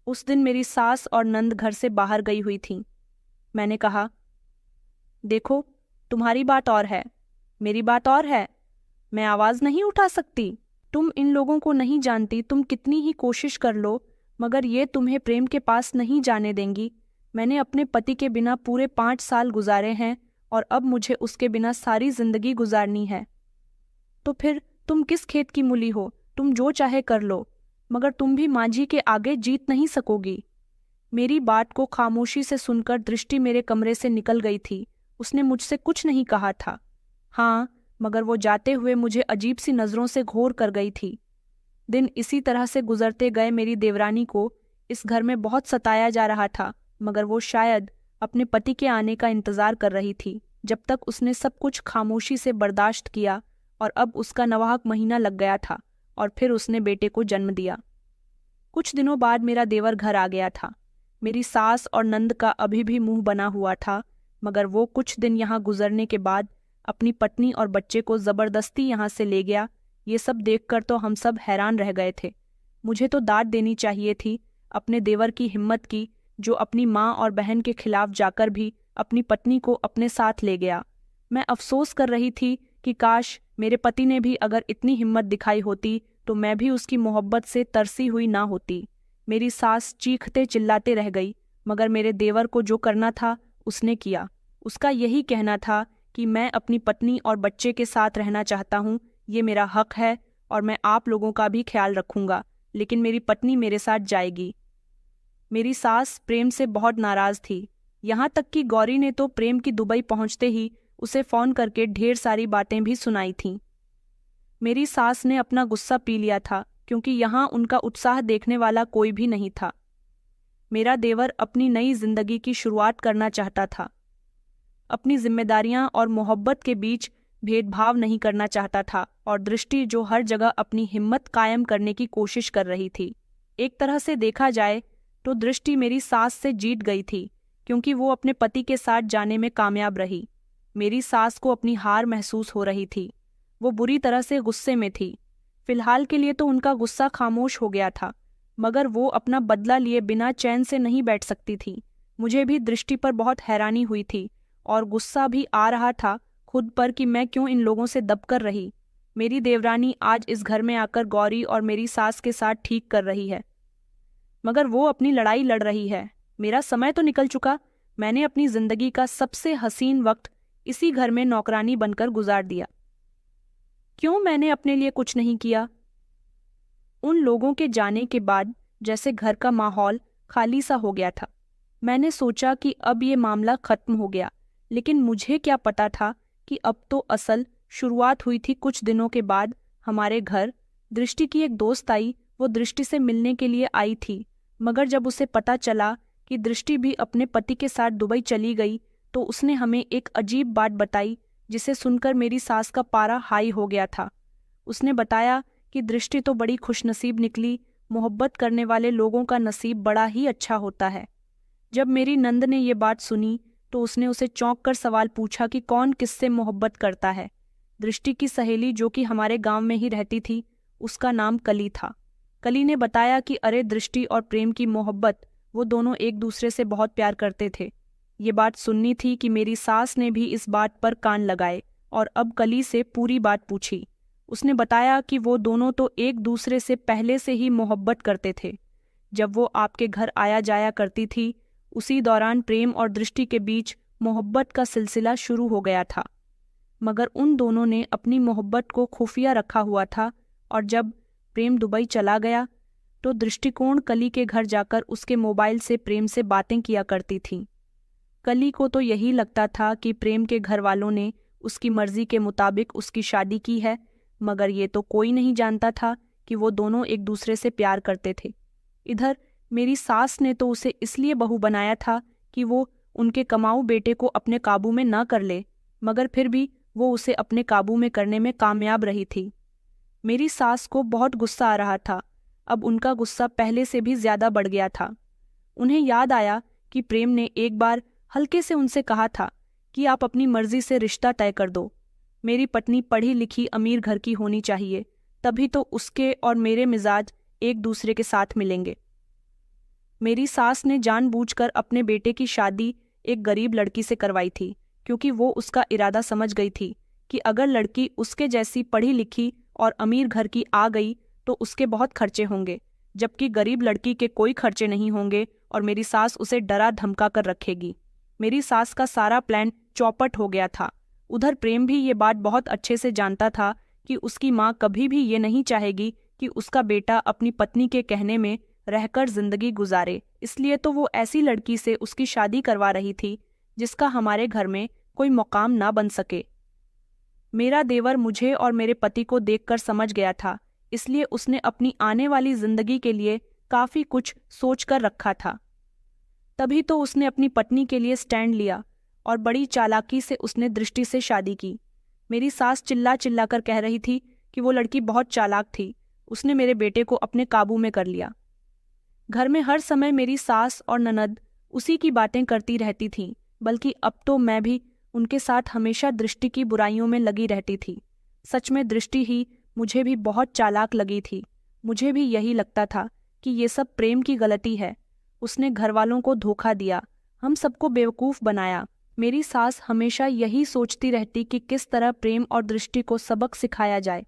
उस दिन मेरी सास और नंद घर से बाहर गई हुई थीं। मैंने कहा, देखो, तुम्हारी बात और है, मेरी बात और है। मैं आवाज नहीं उठा सकती। तुम इन लोगों को नहीं जानती, तुम कितनी ही कोशिश कर लो, मगर ये तुम्हें प्रेम के पास नहीं जाने देंगी। मैंने अपने पति के बिना पूरे 5 साल गुजारे हैं और अब मुझे उसके बिना सारी जिंदगी गुजारनी है। तो फिर तुम किस खेत की मूली हो? तुम जो चाहे कर लो, मगर तुम भी मांझी के आगे जीत नहीं सकोगी। मेरी बात को खामोशी से सुनकर दृष्टि मेरे कमरे से निकल गई थी। उसने मुझसे कुछ नहीं कहा था। हाँ, मगर वो जाते हुए मुझे अजीब सी नजरों से घूर कर गई थी। दिन इसी तरह से गुजरते गए। मेरी देवरानी को इस घर में बहुत सताया जा रहा था, मगर वो शायद अपने पति के आने का इंतजार कर रही थी। जब तक उसने सब कुछ खामोशी से बर्दाश्त किया और अब उसका नवाहक महीना लग गया था और फिर उसने बेटे को जन्म दिया। कुछ दिनों बाद मेरा देवर घर आ गया था। मेरी सास और नंद का अभी भी मुंह बना हुआ था, मगर वो कुछ दिन यहाँ गुजरने के बाद अपनी पत्नी और बच्चे को जबरदस्ती यहाँ से ले गया। ये सब देखकर तो हम सब हैरान रह गए थे। मुझे तो डांट देनी चाहिए थी अपने देवर की हिम्मत की, जो अपनी माँ और बहन के खिलाफ जाकर भी अपनी पत्नी को अपने साथ ले गया। मैं अफसोस कर रही थी कि काश मेरे पति ने भी अगर इतनी हिम्मत दिखाई होती तो मैं भी उसकी मोहब्बत से तरसी हुई ना होती। मेरी सास चीखते चिल्लाते रह गई, मगर मेरे देवर को जो करना था उसने किया। उसका यही कहना था कि मैं अपनी पत्नी और बच्चे के साथ रहना चाहता हूँ, ये मेरा हक है और मैं आप लोगों का भी ख्याल रखूंगा, लेकिन मेरी पत्नी मेरे साथ जाएगी। मेरी सास प्रेम से बहुत नाराज थी। यहाँ तक कि गौरी ने तो प्रेम की दुबई पहुंचते ही उसे फोन करके ढेर सारी बातें भी सुनाई थीं। मेरी सास ने अपना गुस्सा पी लिया था, क्योंकि यहाँ उनका उत्साह देखने वाला कोई भी नहीं था। मेरा देवर अपनी नई जिंदगी की शुरुआत करना चाहता था। अपनी जिम्मेदारियां और मोहब्बत के बीच भेदभाव नहीं करना चाहता था, और दृष्टि जो हर जगह अपनी हिम्मत कायम करने की कोशिश कर रही थी। एक तरह से देखा जाए तो दृष्टि मेरी सास से जीत गई थी, क्योंकि वो अपने पति के साथ जाने में कामयाब रही। मेरी सास को अपनी हार महसूस हो रही थी। वो बुरी तरह से गुस्से में थी। फिलहाल के लिए तो उनका गुस्सा खामोश हो गया था, मगर वो अपना बदला लिए बिना चैन से नहीं बैठ सकती थी। मुझे भी दृष्टि पर बहुत हैरानी हुई थी और गुस्सा भी आ रहा था खुद पर कि मैं क्यों इन लोगों से दबकर रही। मेरी देवरानी आज इस घर में आकर गौरी और मेरी सास के साथ ठीक कर रही है, मगर वो अपनी लड़ाई लड़ रही है। मेरा समय तो निकल चुका। मैंने अपनी जिंदगी का सबसे हसीन वक्त इसी घर में नौकरानी बनकर गुजार दिया। क्यों मैंने अपने लिए कुछ नहीं किया? उन लोगों के जाने के बाद जैसे घर का माहौल खाली सा हो गया था। मैंने सोचा कि अब ये मामला खत्म हो गया, लेकिन मुझे क्या पता था कि अब तो असल शुरुआत हुई थी। कुछ दिनों के बाद हमारे घर दृष्टि की एक दोस्त आई। वो दृष्टि से मिलने के लिए आई थी, मगर जब उसे पता चला कि दृष्टि भी अपने पति के साथ दुबई चली गई तो उसने हमें एक अजीब बात बताई, जिसे सुनकर मेरी सास का पारा हाई हो गया था। उसने बताया कि दृष्टि तो बड़ी खुशनसीब निकली, मोहब्बत करने वाले लोगों का नसीब बड़ा ही अच्छा होता है। जब मेरी नंद ने ये बात सुनी तो उसने उसे चौंक कर सवाल पूछा कि कौन किससे मोहब्बत करता है। दृष्टि की सहेली, जो कि हमारे गांव में ही रहती थी, उसका नाम कली था। कली ने बताया कि अरे, दृष्टि और प्रेम की मोहब्बत, वो दोनों एक दूसरे से बहुत प्यार करते थे। ये बात सुननी थी कि मेरी सास ने भी इस बात पर कान लगाए और अब कली से पूरी बात पूछी। उसने बताया कि वो दोनों तो एक दूसरे से पहले से ही मोहब्बत करते थे। जब वो आपके घर आया जाया करती थी, उसी दौरान प्रेम और दृष्टि के बीच मोहब्बत का सिलसिला शुरू हो गया था, मगर उन दोनों ने अपनी मोहब्बत को खुफिया रखा हुआ था। और जब प्रेम दुबई चला गया तो दृष्टिकोण कली के घर जाकर उसके मोबाइल से प्रेम से बातें किया करती थी। कली को तो यही लगता था कि प्रेम के घर वालों ने उसकी मर्जी के मुताबिक उसकी शादी की है, मगर ये तो कोई नहीं जानता था कि वो दोनों एक दूसरे से प्यार करते थे। इधर मेरी सास ने तो उसे इसलिए बहू बनाया था कि वो उनके कमाऊ बेटे को अपने काबू में न कर ले, मगर फिर भी वो उसे अपने काबू में करने में कामयाब रही थी। मेरी सास को बहुत गुस्सा आ रहा था। अब उनका गुस्सा पहले से भी ज्यादा बढ़ गया था। उन्हें याद आया कि प्रेम ने एक बार हल्के से उनसे कहा था कि आप अपनी मर्जी से रिश्ता तय कर दो। मेरी पत्नी पढ़ी लिखी अमीर घर की होनी चाहिए, तभी तो उसके और मेरे मिजाज एक दूसरे के साथ मिलेंगे। मेरी सास ने जानबूझकर अपने बेटे की शादी एक गरीब लड़की से करवाई थी, क्योंकि वो उसका इरादा समझ गई थी कि अगर लड़की उसके जैसी पढ़ी लिखी और अमीर घर की आ गई तो उसके बहुत खर्चे होंगे, जबकि गरीब लड़की के कोई खर्चे नहीं होंगे और मेरी सास उसे डरा धमका कर रखेगी। मेरी सास का सारा प्लान चौपट हो गया था। उधर प्रेम भी ये बात बहुत अच्छे से जानता था कि उसकी माँ कभी भी ये नहीं चाहेगी कि उसका बेटा अपनी पत्नी के कहने में रहकर जिंदगी गुजारे, इसलिए तो वो ऐसी लड़की से उसकी शादी करवा रही थी जिसका हमारे घर में कोई मुकाम ना बन सके। मेरा देवर मुझे और मेरे पति को देखकर समझ गया था, इसलिए उसने अपनी आने वाली जिंदगी के लिए काफी कुछ सोचकर रखा था। तभी तो उसने अपनी पत्नी के लिए स्टैंड लिया और बड़ी चालाकी से उसने दृष्टि से शादी की। मेरी सास चिल्ला चिल्ला कर कह रही थी कि वो लड़की बहुत चालाक थी, उसने मेरे बेटे को अपने काबू में कर लिया। घर में हर समय मेरी सास और ननद उसी की बातें करती रहती थीं, बल्कि अब तो मैं भी उनके साथ हमेशा दृष्टि की बुराइयों में लगी रहती थी। सच में दृष्टि ही मुझे भी बहुत चालाक लगी थी। मुझे भी यही लगता था कि ये सब प्रेम की गलती है। उसने घरवालों को धोखा दिया, हम सबको बेवकूफ़ बनाया। मेरी सास हमेशा यही सोचती रहती कि किस तरह प्रेम और दृष्टि को सबक सिखाया जाए।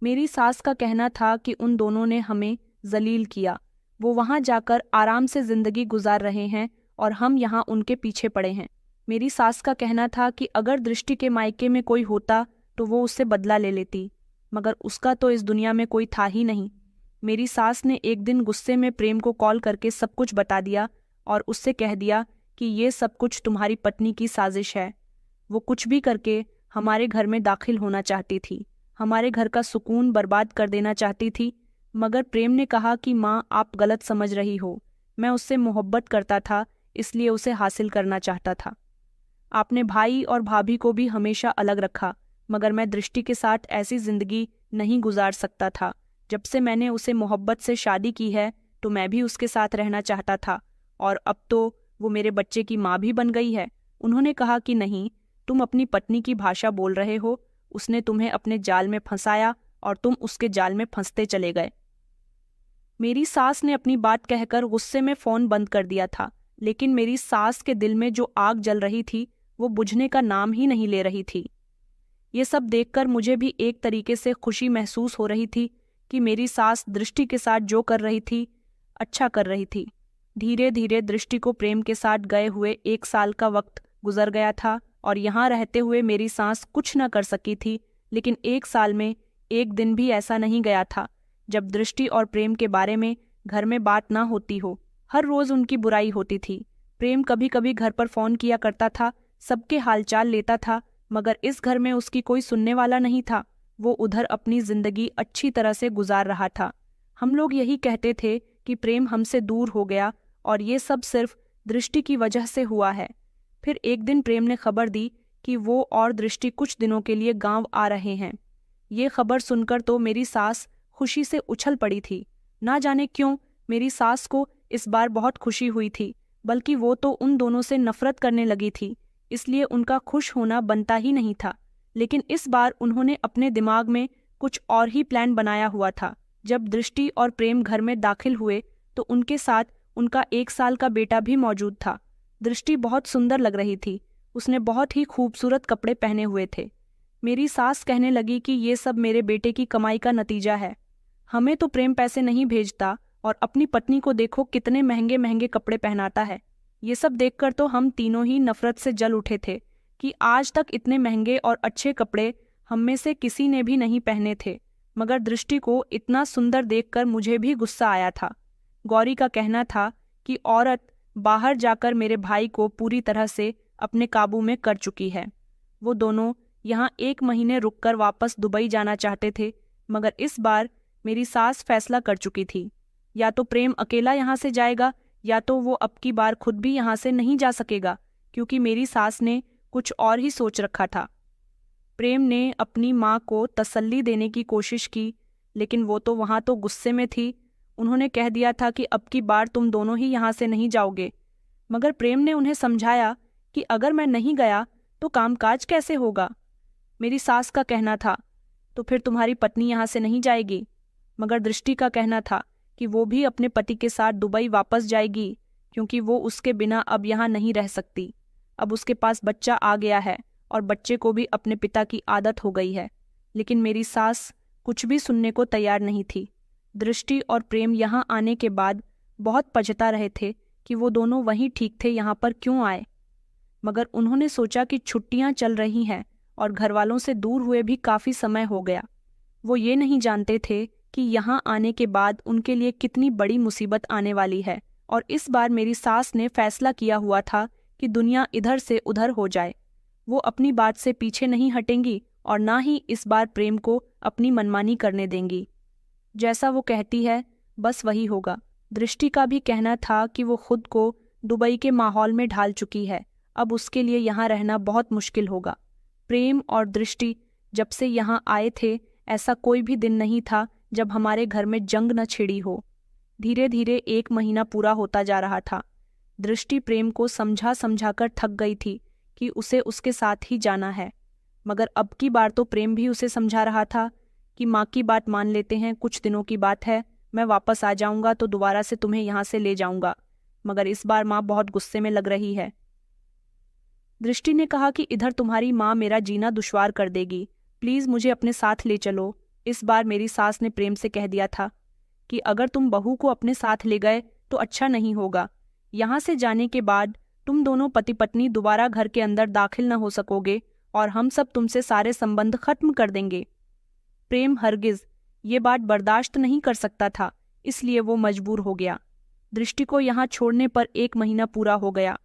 मेरी सास का कहना था कि उन दोनों ने हमें जलील किया, वो वहाँ जाकर आराम से जिंदगी गुजार रहे हैं और हम यहाँ उनके पीछे पड़े हैं। मेरी सास का कहना था कि अगर दृष्टि के मायके में कोई होता तो वो उससे बदला ले लेती, मगर उसका तो इस दुनिया में कोई था ही नहीं। मेरी सास ने एक दिन गुस्से में प्रेम को कॉल करके सब कुछ बता दिया और उससे कह दिया कि ये सब कुछ तुम्हारी पत्नी की साजिश है। वो कुछ भी करके हमारे घर में दाखिल होना चाहती थी, हमारे घर का सुकून बर्बाद कर देना चाहती थी। मगर प्रेम ने कहा कि माँ, आप गलत समझ रही हो, मैं उससे मोहब्बत करता था, इसलिए उसे हासिल करना चाहता था। आपने भाई और भाभी को भी हमेशा अलग रखा, मगर मैं दृष्टि के साथ ऐसी जिंदगी नहीं गुजार सकता था। जब से मैंने उसे मोहब्बत से शादी की है तो मैं भी उसके साथ रहना चाहता था, और अब तो वो मेरे बच्चे की माँ भी बन गई है। उन्होंने कहा कि नहीं, तुम अपनी पत्नी की भाषा बोल रहे हो, उसने तुम्हें अपने जाल में फंसाया और तुम उसके जाल में फंसते चले गए। मेरी सास ने अपनी बात कहकर गुस्से में फोन बंद कर दिया था, लेकिन मेरी सास के दिल में जो आग जल रही थी वो बुझने का नाम ही नहीं ले रही थी। ये सब देखकर मुझे भी एक तरीके से खुशी महसूस हो रही थी कि मेरी सास दृष्टि के साथ जो कर रही थी अच्छा कर रही थी। धीरे धीरे दृष्टि को प्रेम के साथ गए हुए 1 साल का वक्त गुजर गया था और यहाँ रहते हुए मेरी सास कुछ न कर सकी थी। लेकिन 1 साल में एक दिन भी ऐसा नहीं गया था जब दृष्टि और प्रेम के बारे में घर में बात ना होती हो। हर रोज उनकी बुराई होती थी। प्रेम कभी कभी घर पर फोन किया करता था, सबके हालचाल लेता था, मगर इस घर में उसकी कोई सुनने वाला नहीं था। वो उधर अपनी जिंदगी अच्छी तरह से गुजार रहा था। हम लोग यही कहते थे कि प्रेम हमसे दूर हो गया और ये सब सिर्फ दृष्टि की वजह से हुआ है। फिर एक दिन प्रेम ने खबर दी कि वो और दृष्टि कुछ दिनों के लिए गांव आ रहे हैं। ये खबर सुनकर तो मेरी सास खुशी से उछल पड़ी थी। ना जाने क्यों मेरी सास को इस बार बहुत खुशी हुई थी, बल्कि वो तो उन दोनों से नफरत करने लगी थी, इसलिए उनका खुश होना बनता ही नहीं था। लेकिन इस बार उन्होंने अपने दिमाग में कुछ और ही प्लान बनाया हुआ था। जब दृष्टि और प्रेम घर में दाखिल हुए तो उनके साथ उनका 1 साल का बेटा भी मौजूद था। दृष्टि बहुत सुंदर लग रही थी, उसने बहुत ही खूबसूरत कपड़े पहने हुए थे। मेरी सास कहने लगी कि ये सब मेरे बेटे की कमाई का नतीजा है। हमें तो प्रेम पैसे नहीं भेजता और अपनी पत्नी को देखो कितने महंगे महंगे कपड़े पहनाता है। ये सब देखकर तो हम तीनों ही नफरत से जल उठे थे कि आज तक इतने महंगे और अच्छे कपड़े हम में से किसी ने भी नहीं पहने थे। मगर दृष्टि को इतना सुंदर देखकर मुझे भी गुस्सा आया था। गौरी का कहना था कि औरत बाहर जाकर मेरे भाई को पूरी तरह से अपने काबू में कर चुकी है। वो दोनों यहाँ 1 महीने रुककर वापस दुबई जाना चाहते थे, मगर इस बार मेरी सास फैसला कर चुकी थी, या तो प्रेम अकेला यहाँ से जाएगा या तो वो अब की बार खुद भी यहाँ से नहीं जा सकेगा, क्योंकि मेरी सास ने कुछ और ही सोच रखा था। प्रेम ने अपनी माँ को तसल्ली देने की कोशिश की, लेकिन वो तो वहाँ तो गुस्से में थी। उन्होंने कह दिया था कि अब की बार तुम दोनों ही यहाँ से नहीं जाओगे। मगर प्रेम ने उन्हें समझाया कि अगर मैं नहीं गया तो कामकाज कैसे होगा। मेरी सास का कहना था, तो फिर तुम्हारी पत्नी यहाँ से नहीं जाएगी। मगर दृष्टि का कहना था कि वो भी अपने पति के साथ दुबई वापस जाएगी, क्योंकि वो उसके बिना अब यहाँ नहीं रह सकती। अब उसके पास बच्चा आ गया है और बच्चे को भी अपने पिता की आदत हो गई है। लेकिन मेरी सास कुछ भी सुनने को तैयार नहीं थी। दृष्टि और प्रेम यहाँ आने के बाद बहुत पछता रहे थे कि वो दोनों वहीं ठीक थे, यहाँ पर क्यों आए। मगर उन्होंने सोचा कि छुट्टियां चल रही हैं और घरवालों से दूर हुए भी काफ़ी समय हो गया। वो ये नहीं जानते थे कि यहाँ आने के बाद उनके लिए कितनी बड़ी मुसीबत आने वाली है। और इस बार मेरी सास ने फैसला किया हुआ था कि दुनिया इधर से उधर हो जाए। वो अपनी बात से पीछे नहीं हटेंगी और ना ही इस बार प्रेम को अपनी मनमानी करने देंगी। जैसा वो कहती है बस वही होगा। दृष्टि का भी कहना था कि वो खुद को दुबई के माहौल में ढाल चुकी है, अब उसके लिए यहाँ रहना बहुत मुश्किल होगा। प्रेम और दृष्टि जब से यहाँ आए थे, ऐसा कोई भी दिन नहीं था जब हमारे घर में जंग न छिड़ी हो। धीरे धीरे 1 महीना पूरा होता जा रहा था। दृष्टि प्रेम को समझा समझाकर थक गई थी कि उसे उसके साथ ही जाना है। मगर अब की बार तो प्रेम भी उसे समझा रहा था कि माँ की बात मान लेते हैं, कुछ दिनों की बात है, मैं वापस आ जाऊंगा तो दोबारा से तुम्हें यहाँ से ले जाऊंगा। मगर इस बार माँ बहुत गुस्से में लग रही है। दृष्टि ने कहा कि इधर तुम्हारी माँ मेरा जीना दुश्वार कर देगी, प्लीज़ मुझे अपने साथ ले चलो। इस बार मेरी सास ने प्रेम से कह दिया था कि अगर तुम बहू को अपने साथ ले गए तो अच्छा नहीं होगा। यहाँ से जाने के बाद तुम दोनों पति पत्नी दोबारा घर के अंदर दाखिल न हो सकोगे और हम सब तुमसे सारे संबंध खत्म कर देंगे। प्रेम हरगिज ये बात बर्दाश्त नहीं कर सकता था, इसलिए वो मजबूर हो गया। दृष्टि को यहाँ छोड़ने पर 1 महीना पूरा हो गया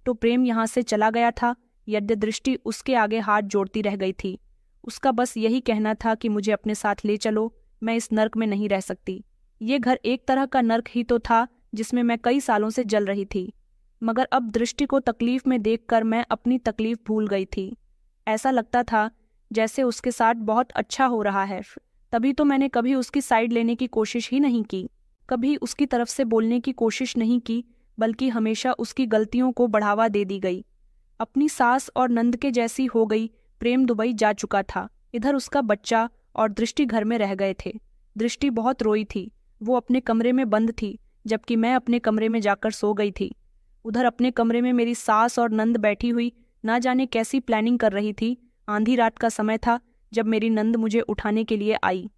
तो प्रेम यहाँ से चला गया था। यद्य दृष्टि उसके आगे हाथ जोड़ती रह गई थी। उसका बस यही कहना था कि मुझे अपने साथ ले चलो, मैं इस नर्क में नहीं रह सकती। ये घर एक तरह का नर्क ही तो था जिसमें मैं कई सालों से जल रही थी। मगर अब दृष्टि को तकलीफ में देखकर मैं अपनी तकलीफ भूल गई थी। ऐसा लगता था जैसे उसके साथ बहुत अच्छा हो रहा है। तभी तो मैंने कभी उसकी साइड लेने की कोशिश ही नहीं की, कभी उसकी तरफ से बोलने की कोशिश नहीं की, बल्कि हमेशा उसकी गलतियों को बढ़ावा दे दी गई। अपनी सास और नंद के जैसी हो गई। प्रेम दुबई जा चुका था, इधर उसका बच्चा और दृष्टि घर में रह गए थे। दृष्टि बहुत रोई थी, वो अपने कमरे में बंद थी, जबकि मैं अपने कमरे में जाकर सो गई थी। उधर अपने कमरे में मेरी सास और नंद बैठी हुई ना जाने कैसी प्लानिंग कर रही थी। आंधी रात का समय था जब मेरी नंद मुझे उठाने के लिए आई।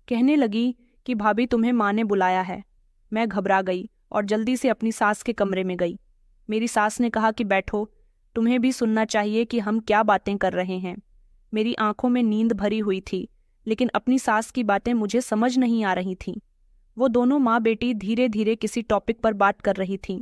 कहने लगी कि भाभी तुम्हें माँ ने बुलाया है। मैं घबरा गई और जल्दी से अपनी सास के कमरे में गई। मेरी सास ने कहा कि बैठो, तुम्हें भी सुनना चाहिए कि हम क्या बातें कर रहे हैं। मेरी आंखों में नींद भरी हुई थी, लेकिन अपनी सास की बातें मुझे समझ नहीं आ रही थीं। वो दोनों माँ बेटी धीरे धीरे किसी टॉपिक पर बात कर रही थीं।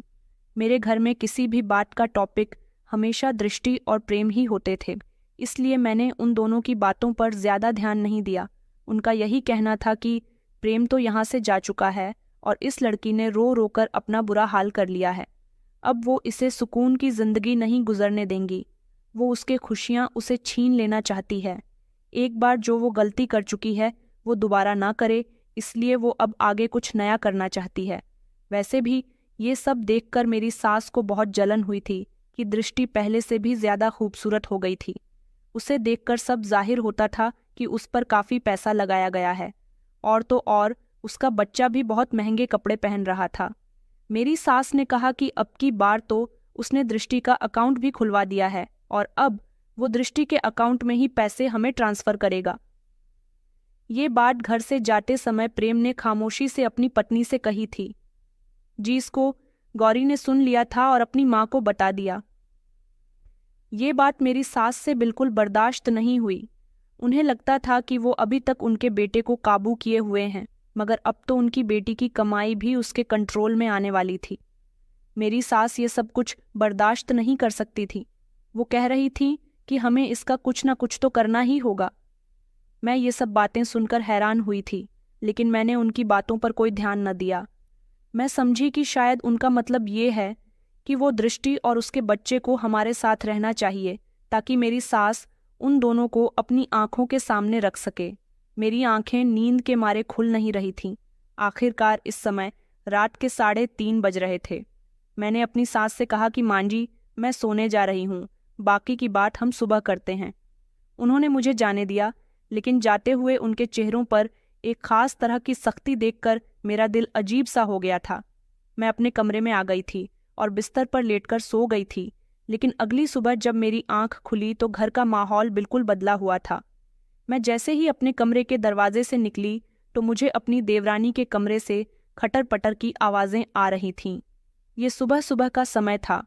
मेरे घर में किसी भी बात का टॉपिक हमेशा दृष्टि और प्रेम ही होते थे, इसलिए मैंने उन दोनों की बातों पर ज़्यादा ध्यान नहीं दिया। उनका यही कहना था कि प्रेम तो यहाँ से जा चुका है और इस लड़की ने रो रो कर अपना बुरा हाल कर लिया है। अब वो इसे सुकून की जिंदगी नहीं गुजरने देंगी। वो उसके खुशियाँ उसे छीन लेना चाहती है। एक बार जो वो गलती कर चुकी है वो दोबारा ना करे, इसलिए वो अब आगे कुछ नया करना चाहती है। वैसे भी ये सब देखकर मेरी सास को बहुत जलन हुई थी कि दृष्टि पहले से भी ज़्यादा खूबसूरत हो गई थी। उसे देखकर सब जाहिर होता था कि उस पर काफ़ी पैसा लगाया गया है, और तो और उसका बच्चा भी बहुत महंगे कपड़े पहन रहा था। मेरी सास ने कहा कि अब की बार तो उसने दृष्टि का अकाउंट भी खुलवा दिया है और अब वो दृष्टि के अकाउंट में ही पैसे हमें ट्रांसफ़र करेगा। ये बात घर से जाते समय प्रेम ने खामोशी से अपनी पत्नी से कही थी, जिसको गौरी ने सुन लिया था और अपनी माँ को बता दिया। ये बात मेरी सास से बिल्कुल बर्दाश्त नहीं हुई। उन्हें लगता था कि वो अभी तक उनके बेटे को काबू किए हुए हैं, मगर अब तो उनकी बेटी की कमाई भी उसके कंट्रोल में आने वाली थी। मेरी सास ये सब कुछ बर्दाश्त नहीं कर सकती थी। वो कह रही थी कि हमें इसका कुछ ना कुछ तो करना ही होगा। मैं ये सब बातें सुनकर हैरान हुई थी, लेकिन मैंने उनकी बातों पर कोई ध्यान न दिया। मैं समझी कि शायद उनका मतलब ये है कि वो दृष्टि और उसके बच्चे को हमारे साथ रहना चाहिए, ताकि मेरी सास उन दोनों को अपनी आंखों के सामने रख सके। मेरी आंखें नींद के मारे खुल नहीं रही थीं। आखिरकार इस समय रात के 3:30 बज रहे थे। मैंने अपनी सास से कहा कि मां जी, मैं सोने जा रही हूँ, बाकी की बात हम सुबह करते हैं। उन्होंने मुझे जाने दिया, लेकिन जाते हुए उनके चेहरों पर एक खास तरह की सख्ती देखकर मेरा दिल अजीब सा हो गया था। मैं अपने कमरे में आ गई थी और बिस्तर पर लेटकर सो गई थी, लेकिन अगली सुबह जब मेरी आंख खुली तो घर का माहौल बिल्कुल बदला हुआ था। मैं जैसे ही अपने कमरे के दरवाजे से निकली तो मुझे अपनी देवरानी के कमरे से खटर पटर की आवाज़ें आ रही थीं। ये सुबह सुबह का समय था।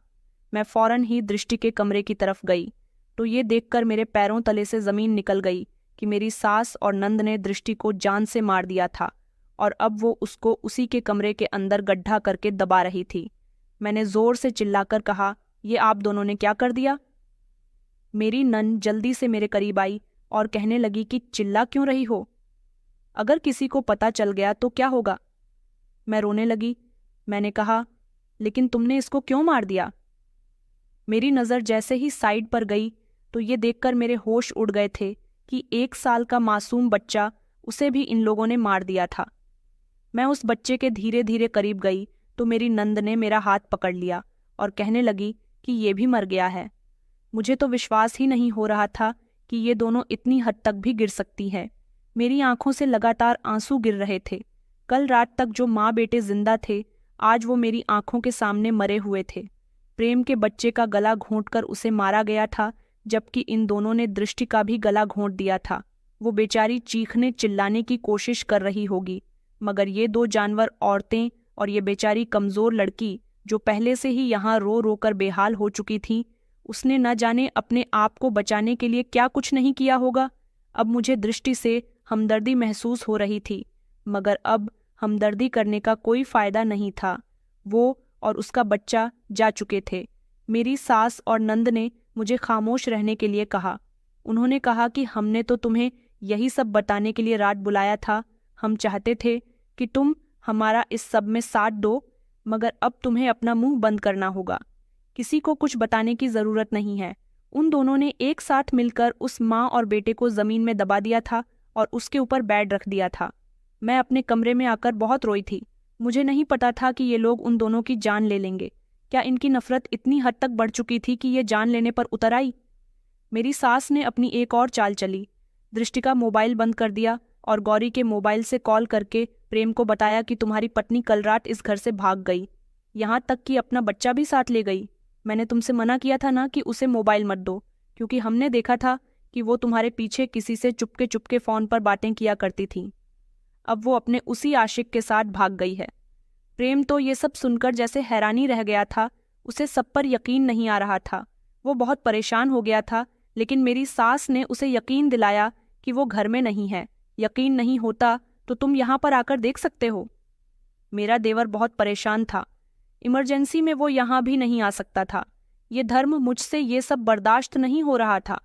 मैं फौरन ही दृष्टि के कमरे की तरफ गई तो ये देखकर मेरे पैरों तले से ज़मीन निकल गई कि मेरी सास और नंद ने दृष्टि को जान से मार दिया था और अब वो उसको उसी के कमरे के अंदर गड्ढा करके दबा रही थी। मैंने जोर से चिल्लाकर कहा, ये आप दोनों ने क्या कर दिया? मेरी नंद जल्दी से मेरे करीब आई और कहने लगी कि चिल्ला क्यों रही हो? अगर किसी को पता चल गया तो क्या होगा? मैं रोने लगी। मैंने कहा, लेकिन तुमने इसको क्यों मार दिया? मेरी नज़र जैसे ही साइड पर गई तो ये देखकर मेरे होश उड़ गए थे कि 1 साल का मासूम बच्चा, उसे भी इन लोगों ने मार दिया था। मैं उस बच्चे के धीरे धीरे करीब गई तो मेरी नंद ने मेरा हाथ पकड़ लिया और कहने लगी कि ये भी मर गया है। मुझे तो विश्वास ही नहीं हो रहा था कि ये दोनों इतनी हद तक भी गिर सकती है। मेरी आंखों से लगातार आंसू गिर रहे थे। कल रात तक जो माँ बेटे जिंदा थे, आज वो मेरी आंखों के सामने मरे हुए थे। प्रेम के बच्चे का गला घोंटकर उसे मारा गया था, जबकि इन दोनों ने दृष्टि का भी गला घोंट दिया था। वो बेचारी चीखने चिल्लाने की कोशिश कर रही होगी, मगर ये 2 जानवर औरतें और ये बेचारी कमजोर लड़की जो पहले से ही यहाँ रो रो कर बेहाल हो चुकी थी, उसने न जाने अपने आप को बचाने के लिए क्या कुछ नहीं किया होगा। अब मुझे दृष्टि से हमदर्दी महसूस हो रही थी, मगर अब हमदर्दी करने का कोई फायदा नहीं था। वो और उसका बच्चा जा चुके थे। मेरी सास और नंद ने मुझे खामोश रहने के लिए कहा। उन्होंने कहा कि हमने तो तुम्हें यही सब बताने के लिए रात बुलाया था। हम चाहते थे कि तुम हमारा इस सब में साथ दो, मगर अब तुम्हें अपना मुंह बंद करना होगा। किसी को कुछ बताने की जरूरत नहीं है। उन दोनों ने एक साथ मिलकर उस माँ और बेटे को जमीन में दबा दिया था और उसके ऊपर बेड रख दिया था। मैं अपने कमरे में आकर बहुत रोई थी। मुझे नहीं पता था कि ये लोग उन दोनों की जान ले लेंगे। क्या इनकी नफरत इतनी हद तक बढ़ चुकी थी कि ये जान लेने पर उतर आई? मेरी सास ने अपनी एक और चाल चली। दृष्टि का मोबाइल बंद कर दिया और गौरी के मोबाइल से कॉल करके प्रेम को बताया कि तुम्हारी पत्नी कल रात इस घर से भाग गई, यहाँ तक कि अपना बच्चा भी साथ ले गई। मैंने तुमसे मना किया था ना कि उसे मोबाइल मत दो, क्योंकि हमने देखा था कि वो तुम्हारे पीछे किसी से चुपके चुपके फ़ोन पर बातें किया करती थी। अब वो अपने उसी आशिक के साथ भाग गई है। प्रेम तो ये सब सुनकर जैसे हैरानी रह गया था। उसे सब पर यकीन नहीं आ रहा था। वो बहुत परेशान हो गया था, लेकिन मेरी सास ने उसे यकीन दिलाया कि वो घर में नहीं है। यकीन नहीं होता तो तुम यहाँ पर आकर देख सकते हो। मेरा देवर बहुत परेशान था। इमरजेंसी में वो यहाँ भी नहीं आ सकता था। ये धर्म मुझसे ये सब बर्दाश्त नहीं हो रहा था।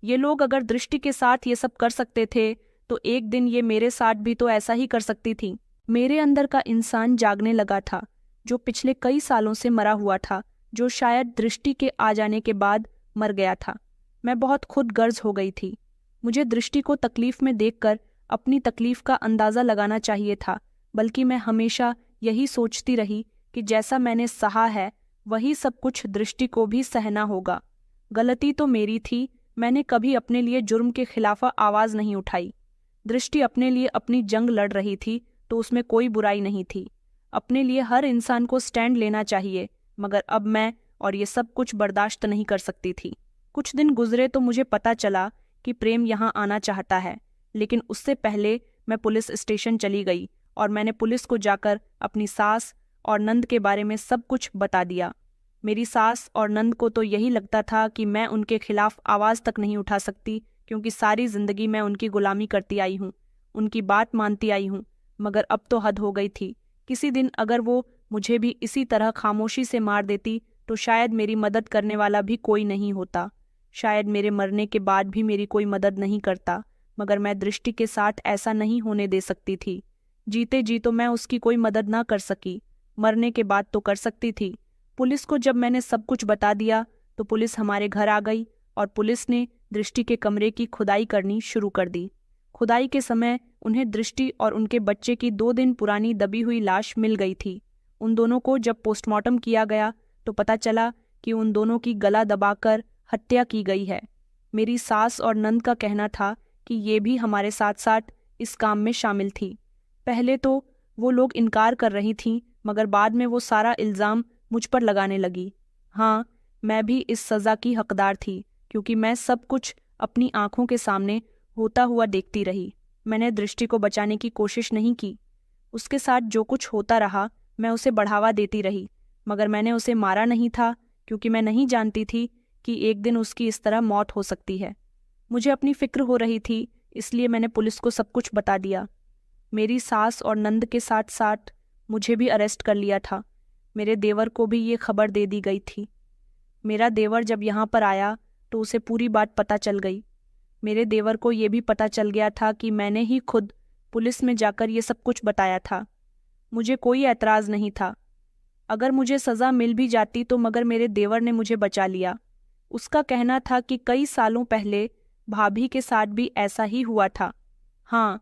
ये लोग अगर दृष्टि के साथ ये सब कर सकते थे तो एक दिन ये मेरे साथ भी तो ऐसा ही कर सकती थी। मेरे अंदर का इंसान जागने लगा था, जो पिछले कई सालों से मरा हुआ था, जो शायद दृष्टि के आ जाने के बाद मर गया था। मैं बहुत खुद गर्ज हो गई थी। मुझे दृष्टि को तकलीफ में देखकर अपनी तकलीफ का अंदाज़ा लगाना चाहिए था, बल्कि मैं हमेशा यही सोचती रही कि जैसा मैंने सहा है वही सब कुछ दृष्टि को भी सहना होगा। गलती तो मेरी थी। मैंने कभी अपने लिए जुर्म के खिलाफ आवाज़ नहीं उठाई। दृष्टि अपने लिए अपनी जंग लड़ रही थी तो उसमें कोई बुराई नहीं थी। अपने लिए हर इंसान को स्टैंड लेना चाहिए, मगर अब मैं और ये सब कुछ बर्दाश्त नहीं कर सकती थी। कुछ दिन गुजरे तो मुझे पता चला कि प्रेम यहाँ आना चाहता है, लेकिन उससे पहले मैं पुलिस स्टेशन चली गई और मैंने पुलिस को जाकर अपनी सास और नंद के बारे में सब कुछ बता दिया। मेरी सास और नंद को तो यही लगता था कि मैं उनके खिलाफ आवाज़ तक नहीं उठा सकती, क्योंकि सारी जिंदगी मैं उनकी गुलामी करती आई हूँ, उनकी बात मानती आई हूँ। मगर अब तो हद हो गई थी। किसी दिन अगर वो मुझे भी इसी तरह खामोशी से मार देती तो शायद मेरी मदद करने वाला भी कोई नहीं होता। शायद मेरे मरने के बाद भी मेरी कोई मदद नहीं करता, मगर मैं दृष्टि के साथ ऐसा नहीं होने दे सकती थी। जीते जी तो मैं उसकी कोई मदद ना कर सकी, मरने के बाद तो कर सकती थी। पुलिस को जब मैंने सब कुछ बता दिया तो पुलिस हमारे घर आ गई और पुलिस ने दृष्टि के कमरे की खुदाई करनी शुरू कर दी। खुदाई के समय उन्हें दृष्टि और उनके बच्चे की 2 दिन पुरानी दबी हुई लाश मिल गई थी। उन दोनों को जब पोस्टमार्टम किया गया तो पता चला कि उन दोनों की गला दबाकर हत्या की गई है। मेरी सास और नंद का कहना था कि ये भी हमारे साथ साथ इस काम में शामिल थी। पहले तो वो लोग इनकार कर रही थीं, मगर बाद में वो सारा इल्ज़ाम मुझ पर लगाने लगी। हाँ, मैं भी इस सज़ा की हकदार थी, क्योंकि मैं सब कुछ अपनी आंखों के सामने होता हुआ देखती रही। मैंने दृष्टि को बचाने की कोशिश नहीं की। उसके साथ जो कुछ होता रहा मैं उसे बढ़ावा देती रही, मगर मैंने उसे मारा नहीं था, क्योंकि मैं नहीं जानती थी कि एक दिन उसकी इस तरह मौत हो सकती है। मुझे अपनी फिक्र हो रही थी, इसलिए मैंने पुलिस को सब कुछ बता दिया। मेरी सास और नंद के साथ साथ मुझे भी अरेस्ट कर लिया था। मेरे देवर को भी ये खबर दे दी गई थी। मेरा देवर जब यहाँ पर आया तो उसे पूरी बात पता चल गई। मेरे देवर को ये भी पता चल गया था कि मैंने ही खुद पुलिस में जाकर ये सब कुछ बताया था। मुझे कोई ऐतराज़ नहीं था। अगर मुझे सज़ा मिल भी जाती तो मगर मेरे देवर ने मुझे बचा लिया। उसका कहना था कि कई सालों पहले भाभी के साथ भी ऐसा ही हुआ था। हाँ,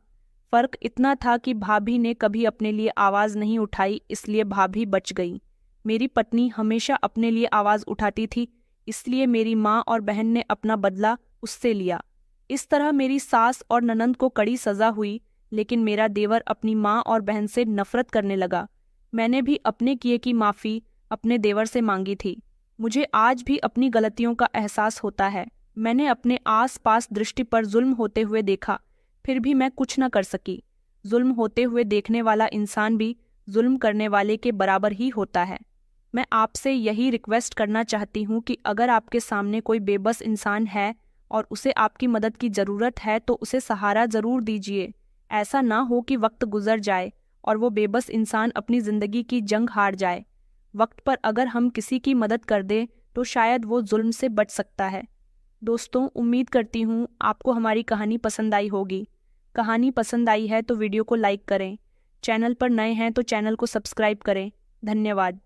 फ़र्क इतना था कि भाभी ने कभी अपने लिए आवाज़ नहीं उठाई, इसलिए भाभी बच गई। मेरी पत्नी हमेशा अपने लिए आवाज़ उठाती थी, इसलिए मेरी माँ और बहन ने अपना बदला उससे लिया। इस तरह मेरी सास और ननंद को कड़ी सज़ा हुई, लेकिन मेरा देवर अपनी माँ और बहन से नफरत करने लगा। मैंने भी अपने किए की माफ़ी अपने देवर से मांगी थी। मुझे आज भी अपनी गलतियों का एहसास होता है। मैंने अपने आस पास दृष्टि पर जुल्म होते हुए देखा, फिर भी मैं कुछ न कर सकी। जुल्म होते हुए देखने वाला इंसान भी जुल्म करने वाले के बराबर ही होता है। मैं आपसे यही रिक्वेस्ट करना चाहती हूँ कि अगर आपके सामने कोई बेबस इंसान है और उसे आपकी मदद की ज़रूरत है तो उसे सहारा ज़रूर दीजिए। ऐसा ना हो कि वक्त गुजर जाए और वो बेबस इंसान अपनी ज़िंदगी की जंग हार जाए। वक्त पर अगर हम किसी की मदद कर दें तो शायद वो जुल्म से बच सकता है। दोस्तों, उम्मीद करती हूँ आपको हमारी कहानी पसंद आई होगी। कहानी पसंद आई है तो वीडियो को लाइक करें। चैनल पर नए हैं तो चैनल को सब्सक्राइब करें। धन्यवाद।